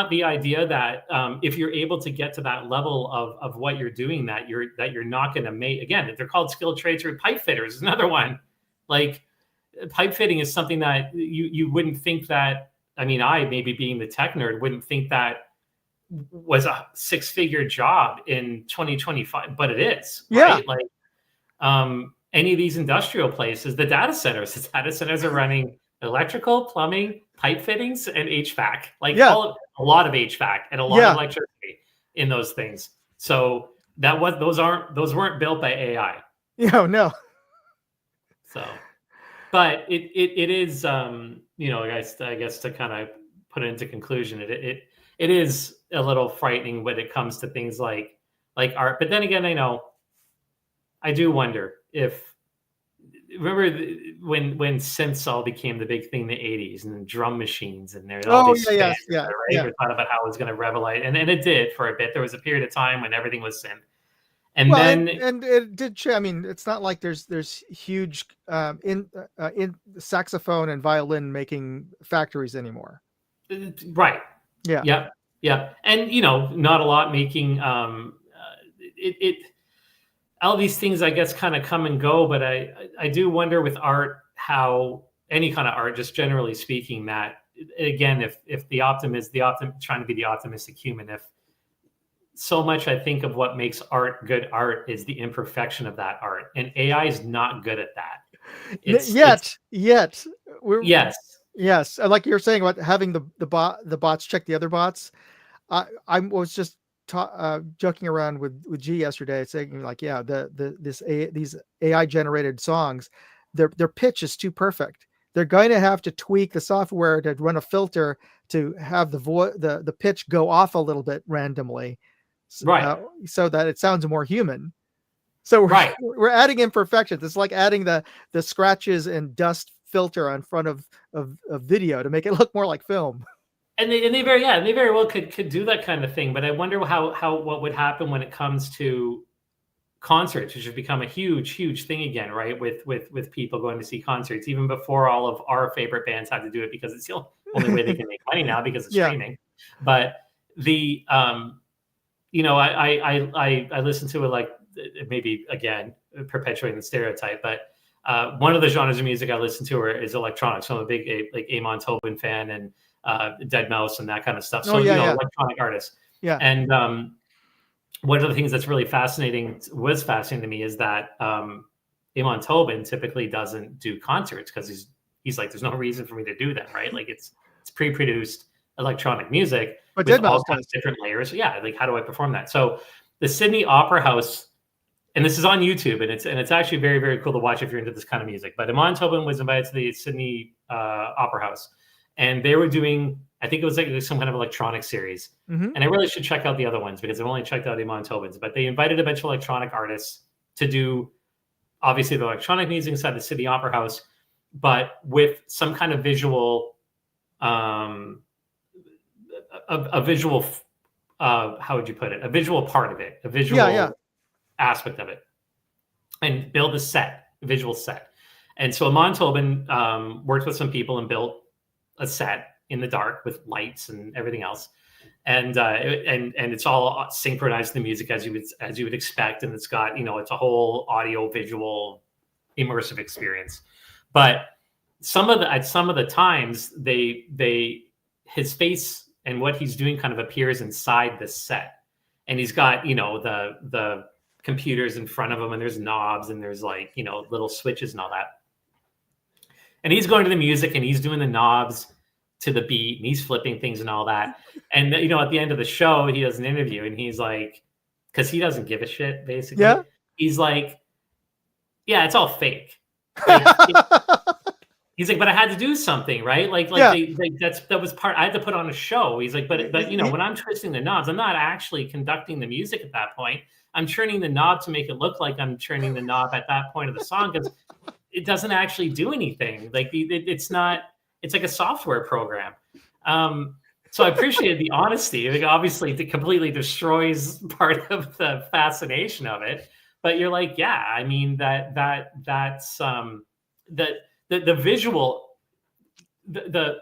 the idea that if you're able to get to that level of what you're doing, that you're not going to make, again, they're called skilled trades, or pipe fitters is another one. Like, pipe fitting is something that you wouldn't think that, I maybe being the tech nerd, wouldn't think that was a 6-figure job in 2025, but it is, right? Any of these industrial places, the data centers are running electrical, plumbing, pipe fittings, and HVAC, a lot of HVAC and a lot of electricity in those things. So those weren't built by AI. No. So, but it is, I guess to kind of put it into conclusion, it is a little frightening when it comes to things like art. But then again, I do wonder if, remember when synths all became the big thing in the 80s, and drum machines, and there's all these right? We thought about how it was going to revolutionize, and it did for a bit. There was a period of time when everything was synth. And it did change. It's not like there's huge in saxophone and violin making factories anymore. Right. Yeah. Yeah. And not a lot making all these things, I guess, kind of come and go. But I do wonder with art, how any kind of art, just generally speaking, that again, if trying to be the optimistic human, if so much I think of what makes art good art is the imperfection of that art, and AI is not good at that. Yet. Yes. Like you're saying about having the bots check the other bots. I was just joking around with G yesterday, saying these AI generated songs, their pitch is too perfect. They're going to have to tweak the software to run a filter to have the pitch go off a little bit randomly, right? So that it sounds more human. So we're adding imperfections. It's like adding the scratches and dust filter on front of video to make it look more like film. And they very well could do that kind of thing. But I wonder what would happen when it comes to concerts, which have become a huge thing again, right? With people going to see concerts, even before all of our favorite bands had to do it, because it's the only way they can make money now because of streaming. But the I listen to it, like, maybe again perpetuating the stereotype, but one of the genres of music I listen to is electronic. So I'm a big Amon Tobin fan, and Dead Mouse and that kind of stuff. So electronic artists. Yeah. And one of the things that's really fascinating to me is that Amon Tobin typically doesn't do concerts, because he's like, there's no reason for me to do that, right? Like, it's pre-produced electronic music, but with all kinds of different layers. Yeah, like, how do I perform that? So the Sydney Opera House, and this is on YouTube, and it's actually very, very cool to watch if you're into this kind of music. But Amon Tobin was invited to the Sydney Opera House, and they were doing, I think it was like some kind of electronic series. Mm-hmm. And I really should check out the other ones, because I've only checked out Amon Tobin's. But they invited a bunch of electronic artists to do, obviously, the electronic music inside the Sydney Opera House, but with some kind of visual, a visual, how would you put it? A visual part of it, a visual aspect of it, and build a visual set. And so Amon Tobin worked with some people and built a set in the dark with lights and everything else. And it's all synchronized to the music as you would expect. And it's got, it's a whole audio visual immersive experience. But at some of the times his face and what he's doing kind of appears inside the set. And he's got, the computers in front of him, and there's knobs and there's like, little switches and all that. And he's going to the music and he's doing the knobs to the beat and he's flipping things and all that. And, at the end of the show, he does an interview and he's like, because he doesn't give a shit, basically. Yeah. He's like, yeah, it's all fake. Like, he's like, but I had to do something, right? That was part. I had to put on a show. He's like, but when I'm twisting the knobs, I'm not actually conducting the music at that point. I'm turning the knob to make it look like I'm turning the knob at that point of the song, because it doesn't actually do anything. Like it's not. It's like a software program. So I appreciated the honesty. Like, obviously, it completely destroys part of the fascination of it. But you're like, yeah, I mean that's the visual, the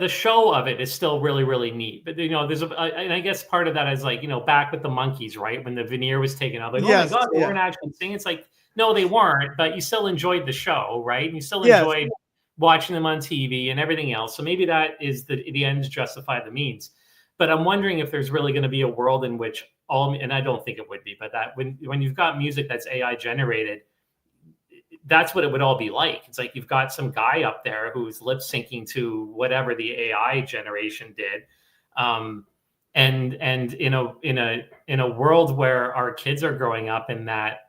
show of it is still really, really neat. But there's and I guess part of that is like, back with the monkeys, right? When the veneer was taken out, like, yes, oh my God, they weren't actually singing. It's like, no, they weren't, but you still enjoyed the show, right? And you still enjoyed watching them on TV and everything else. So maybe that is the ends justify the means. But I'm wondering if there's really going to be a world in which and I don't think it would be, but that when you've got music that's AI generated, that's what it would all be like. It's like you've got some guy up there who's lip syncing to whatever the AI generation did. And in a world where our kids are growing up, and that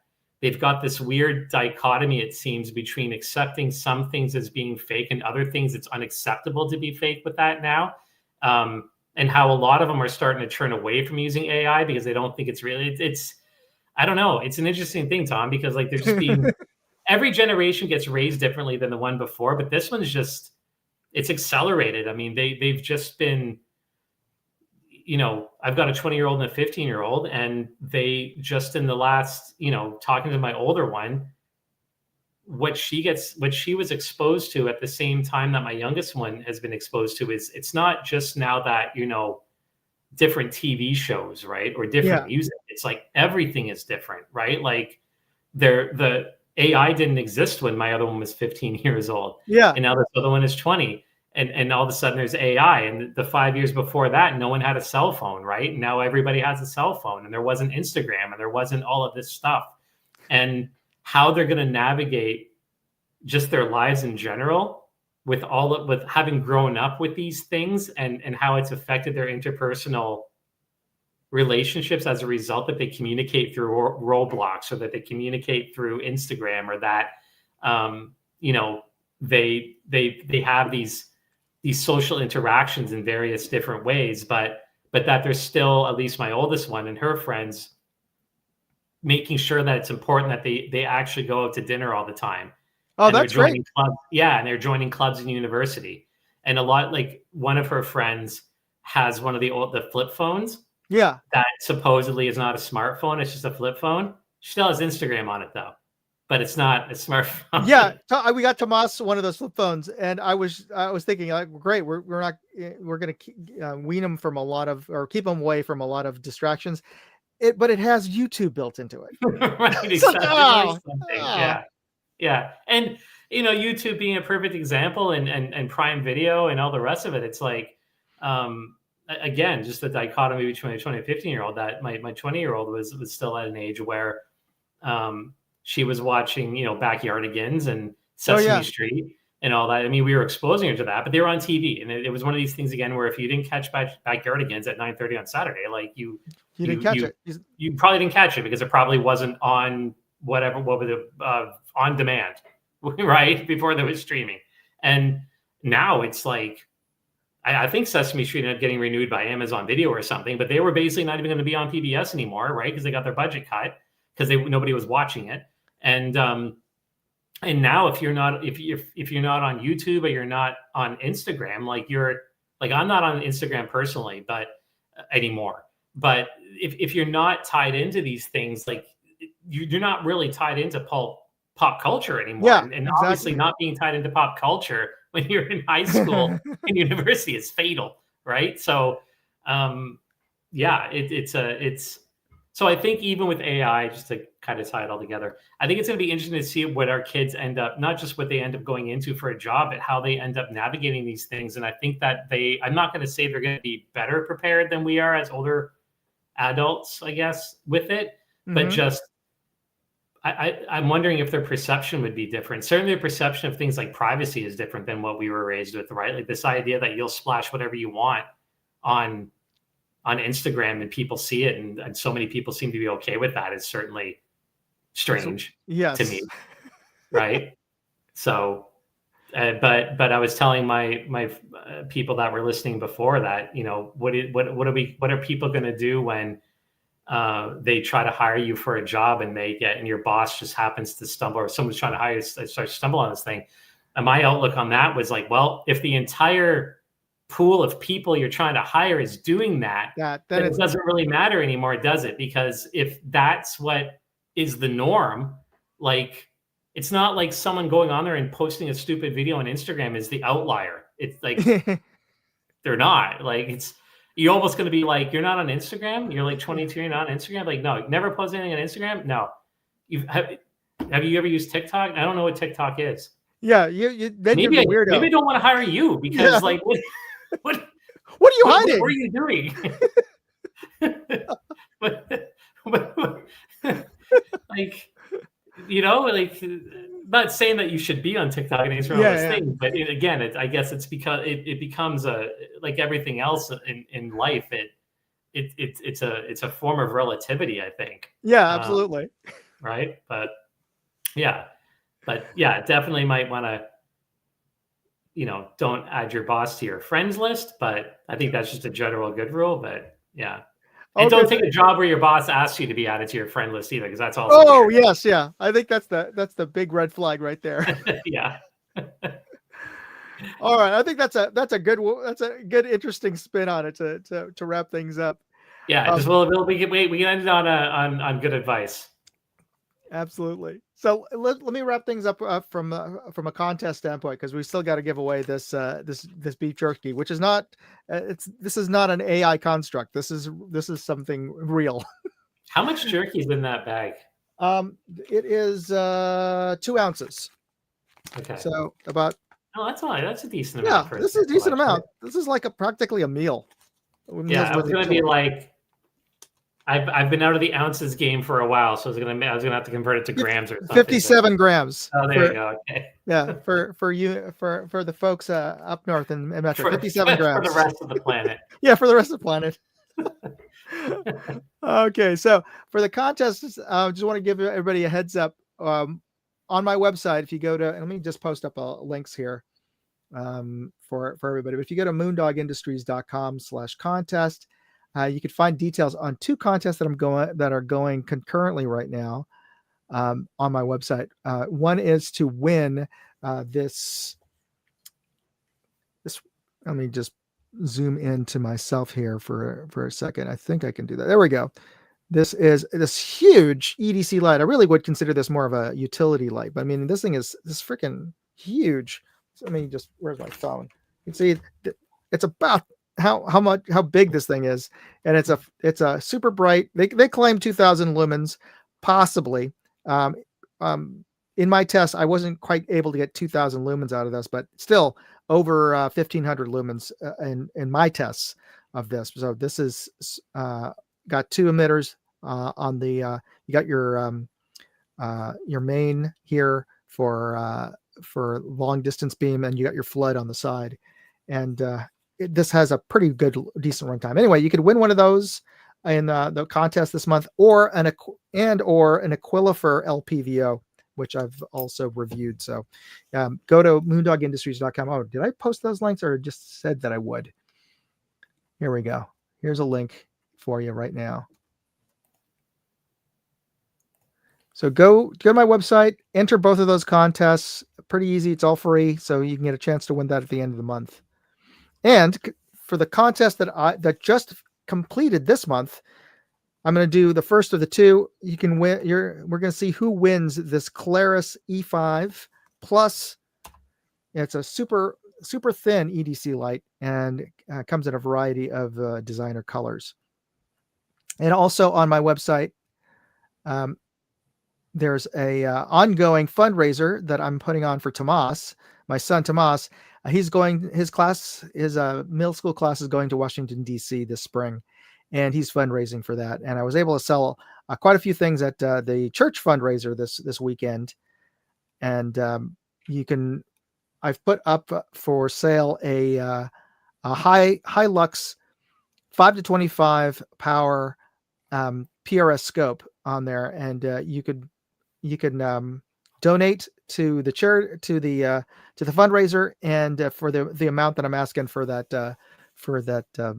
they've got this weird dichotomy, it seems, between accepting some things as being fake and other things it's unacceptable to be fake with that now. And how a lot of them are starting to turn away from using AI because they don't think it's really, I don't know. It's an interesting thing, Tom, because like they're just being, every generation gets raised differently than the one before, but this one's just, it's accelerated. I mean, they've just been, I've got a 20-year-old and a 15-year-old, and they just in the last, talking to my older one, what she was exposed to at the same time that my youngest one has been exposed to is, it's not just now that, different TV shows, right? Or different music. It's like everything is different, right? Like the AI didn't exist when my other one was 15 years old. Yeah. And now this other one is 20. And all of a sudden there's AI. And the 5 years before that, no one had a cell phone, right? And now everybody has a cell phone, and there wasn't Instagram, and there wasn't all of this stuff. And how they're going to navigate just their lives in general with having grown up with these things, and how it's affected their interpersonal relationships as a result, that they communicate through Roblox, or that they communicate through Instagram, or that, they have these social interactions in various different ways, but that there's still, at least my oldest one and her friends, making sure that it's important that they actually go out to dinner all the time. Oh, and that's great. Clubs. Yeah, and they're joining clubs in university. And a lot, like one of her friends has one of the flip phones. Yeah. That supposedly is not a smartphone. It's just a flip phone. She still has Instagram on it though, but it's not a smartphone. Yeah. We got Tomas one of those flip phones, and I was thinking, like, great. We're going to wean them from or keep them away from a lot of distractions. But it has YouTube built into it. Right. Exactly. Yeah. And, YouTube being a perfect example, and Prime Video and all the rest of it, it's like, again, just the dichotomy between a 20 and 15-year-old, that my 20-year-old was still at an age where she was watching, Backyardigans and Sesame Street and all that. I mean, we were exposing her to that, but they were on TV. And it was one of these things, again, where if you didn't catch Backyardigans at 9:30 on Saturday, like you didn't catch it. You probably didn't catch it because it probably wasn't on on demand, right? Before there was streaming. And now it's like, I think Sesame Street ended up getting renewed by Amazon Video or something, but they were basically not even going to be on PBS anymore, right? Because they got their budget cut because nobody was watching it. And now if you're not on YouTube, or you're not on Instagram, I'm not on Instagram personally, but anymore. But if you're not tied into these things, like you're not really tied into pop culture anymore. Yeah, and exactly. Obviously not being tied into pop culture when you're in high school and university is fatal, right? So, yeah, it's so I think even with AI, just to kind of tie it all together, I think it's going to be interesting to see what our kids end up, not just what they end up going into for a job, but how they end up navigating these things. And I think that I'm not going to say they're going to be better prepared than we are as older adults, I guess, with it, but Mhm. just I'm wondering if their perception would be different. Certainly, the perception of things like privacy is different than what we were raised with, right? Like this idea that you'll splash whatever you want on Instagram and people see it, and so many people seem to be okay with that is certainly So strange to yes. me, right? So, but I was telling my people that were listening before that, you know, what are people going to do when they try to hire you for a job and your boss just happens to stumble, or someone's trying to hire you, start to stumble on this thing. And my outlook on that was like, well, if the entire pool of people you're trying to hire is doing that, Then then it it's doesn't really matter anymore, does it? Because if that's what is the norm, like it's not like someone going on there and posting a stupid video on Instagram is the outlier. It's like they're not. Like it's you're almost going to be like, you're not on Instagram. You're like 22. You're not on Instagram. Like no, never post anything on Instagram. No, you have you ever used TikTok? I don't know what TikTok is. yeah, you then you're Maybe the maybe I weirdo. don't want to hire you because Yeah. like what What are you what are hiding? you doing? what, what, like you know, like not saying that you should be on TikTok and answer all Yeah, those yeah. things, but again, I guess it's because it becomes like everything else in life. It's a form of relativity, I think. Yeah, Um, absolutely. right? Yeah, but yeah, definitely might want to, you know, don't add your boss to your friends list. But I think that's just a general good rule. But yeah, and Okay. don't take a job where your boss asks you to be added to your friend list either, because that's also Oh, weird. yes, yeah. I think that's the big red flag right there. Yeah. All right, I think that's a good interesting spin on it to wrap things up. Yeah, just Um, we can end it on on good advice. Absolutely. So let me wrap things up from a contest standpoint, because we still got to give away this beef jerky, which is not this is not an AI construct. This is something real. How much jerky is in that bag? It is 2 ounces. Okay. So about Oh, that's a decent amount yeah, for a this is a snack decent collection. amount. This is like practically a Yeah, meal's I worth was of gonna be jerky. like, I've been out of the ounces game for a while, so I was gonna have to convert it to grams or something. But 57 grams oh, there you for go. Okay. yeah for you for the folks up north in Metro. For 57 for the grams. rest of the planet. Yeah, for the rest of the planet. Okay, so for the contest, just want to give everybody a heads up. On my website, if you go to, let me just post up links here for everybody. But if you go to moondogindustries.com/contest, you can find details on 2 contests that are going concurrently right now on my website. One is to win this. Let me just zoom into myself here for a second. I think I can do that. There we go. This is this huge EDC light. I really would consider this more of a utility light, but I mean, this thing is freaking huge. So let me just, where's my phone? You can see it's about how big this thing is, and it's a super bright. They claim 2,000 lumens, possibly. Um, in my test, I wasn't quite able to get 2,000 lumens out of this, but still over 1,500 lumens in my tests of this. So this is got 2 emitters on the. You got your main here for long distance beam, and you got your flood on the side, and this has a pretty good decent runtime. Anyway, you could win one of those in the contest this month, or an Aquilifer LPVO, which I've also reviewed. So go to moondogindustries.com. Oh, did I post those links or just said that I would? Here we go. Here's a link for you right now. So go to my website, enter both of those contests. Pretty easy. It's all free. So you can get a chance to win that at the end of the month. And for the contest that just completed this month, I'm going to do the first of the 2. You can win. We're going to see who wins this Claris E5 plus It's a super thin EDC light, and comes in a variety of designer colors. And also on my website, there's a ongoing fundraiser that I'm putting on for Tomas, my son Tomas. His middle school class is going to Washington D.C. this spring, and he's fundraising for that. And I was able to sell quite a few things at the church fundraiser this weekend. And I've put up for sale a Hilux 5 to 25 power PRS scope on there, and you can donate to the fundraiser, and for the amount that I'm asking for that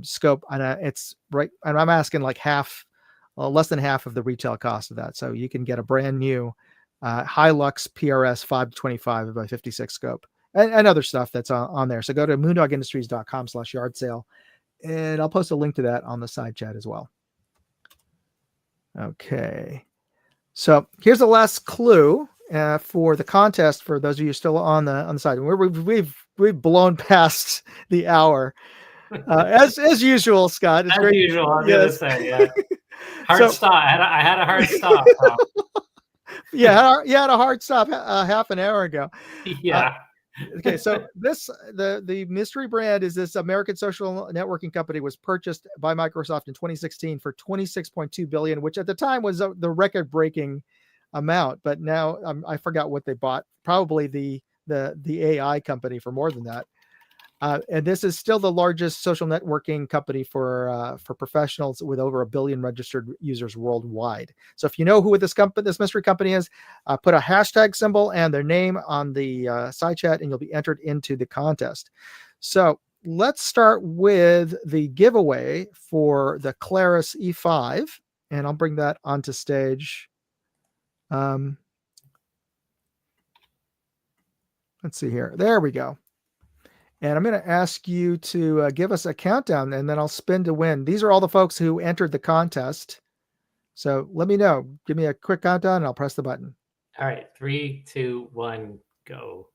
scope, and it's right, and I'm asking like less than half of the retail cost of that, so you can get a brand new Hilux PRS 5 to 25 by 56 scope, and other stuff that's on there. So go to moondogindustries.com/yard sale, and I'll post a link to that on the side chat as well. Okay, so here's the last clue for the contest. For those of you still on the side, we've blown past the hour as usual. Scott, it's as great. usual. I was gonna say, yeah. Hard stop. I had a hard stop. Yeah, you had a hard stop half an hour ago. Yeah. Okay, so the mystery brand is this American social networking company, was purchased by Microsoft in 2016 for $26.2 billion, which at the time was the record-breaking amount. But now I forgot what they bought. Probably the AI company for more than that. And this is still the largest social networking company for professionals, with over 1 billion registered users worldwide. So if you know who this mystery company is, put a hashtag symbol and their name on the side chat, and you'll be entered into the contest. So let's start with the giveaway for the Claris E5, and I'll bring that onto stage. Let's see here. There we go. And I'm going to ask you to give us a countdown, and then I'll spin to win. These are all the folks who entered the contest. So let me know. Give me a quick countdown, and I'll press the button. All right. 3, 2, 1, go.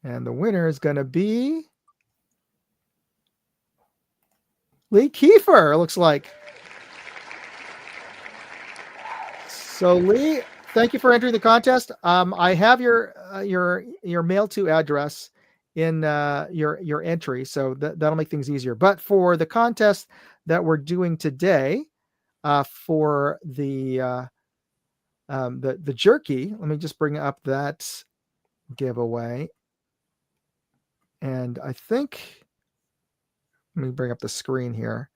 And the winner is going to be Lee Kiefer, it looks like. So Lee, thank you for entering the contest. I have your mail to address in your entry, so that'll make things easier. But for the contest that we're doing today, for the jerky, let me just bring up that giveaway. And I think, let me bring up the screen here.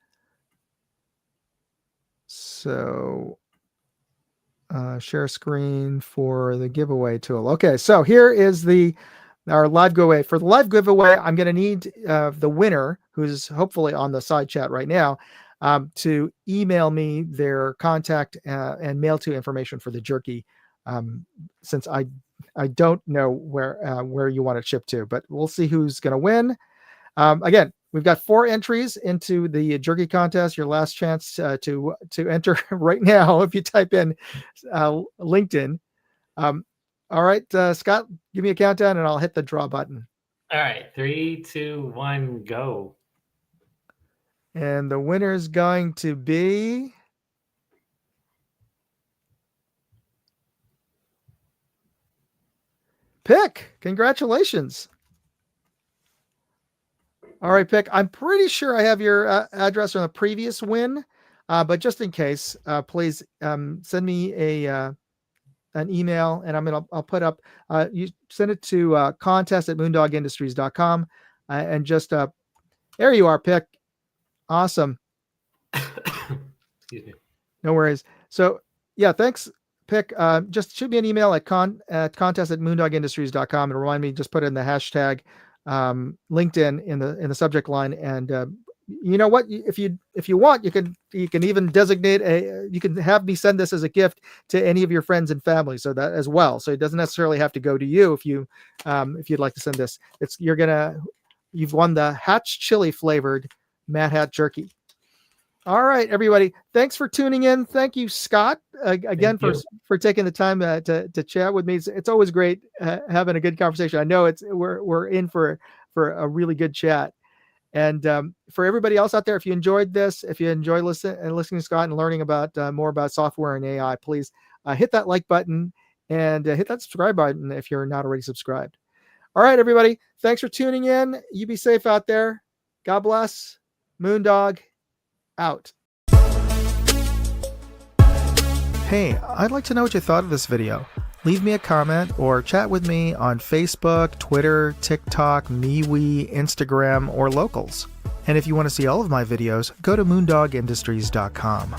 So share screen for the giveaway tool. Okay, so here is our live giveaway. For the live giveaway, I'm going to need the winner, who's hopefully on the side chat right now, to email me their contact and mail to information for the jerky, since I don't know where you want it shipped to, but we'll see who's going to win. Again, we've got 4 entries into the jerky contest. Your last chance to enter right now if you type in LinkedIn. All right, Scott, give me a countdown and I'll hit the draw button. All right, 3, 2, 1, go. And the winner is going to be Pick. Congratulations. All right, Pick. I'm pretty sure I have your address from the previous win, but just in case, please send me an email, and I'll put up. You send it to contest@moondogindustries.com, and just there you are, Pick. Awesome. Excuse me. No worries. So yeah, thanks, Pick. Just shoot me an email at contest@moondogindustries.com, and remind me, just put in the hashtag LinkedIn in the subject line. And you know what, if you want, you can even designate you can have me send this as a gift to any of your friends and family, so that as well, so it doesn't necessarily have to go to you. If you'd like to send this, you've won the Hatch chili flavored Mad Hat jerky. All right, everybody. Thanks for tuning in. Thank you, Scott, again for taking the time to chat with me. It's always great having a good conversation. I know we're in for a really good chat. And for everybody else out there, if you enjoyed this, if you enjoy listening to Scott and learning about more about software and AI, please hit that like button and hit that subscribe button if you're not already subscribed. All right, everybody. Thanks for tuning in. You be safe out there. God bless. Moondog out. Hey, I'd like to know what you thought of this video. Leave me a comment or chat with me on Facebook, Twitter, TikTok, MeWe, Instagram, or Locals. And if you want to see all of my videos, go to moondogindustries.com.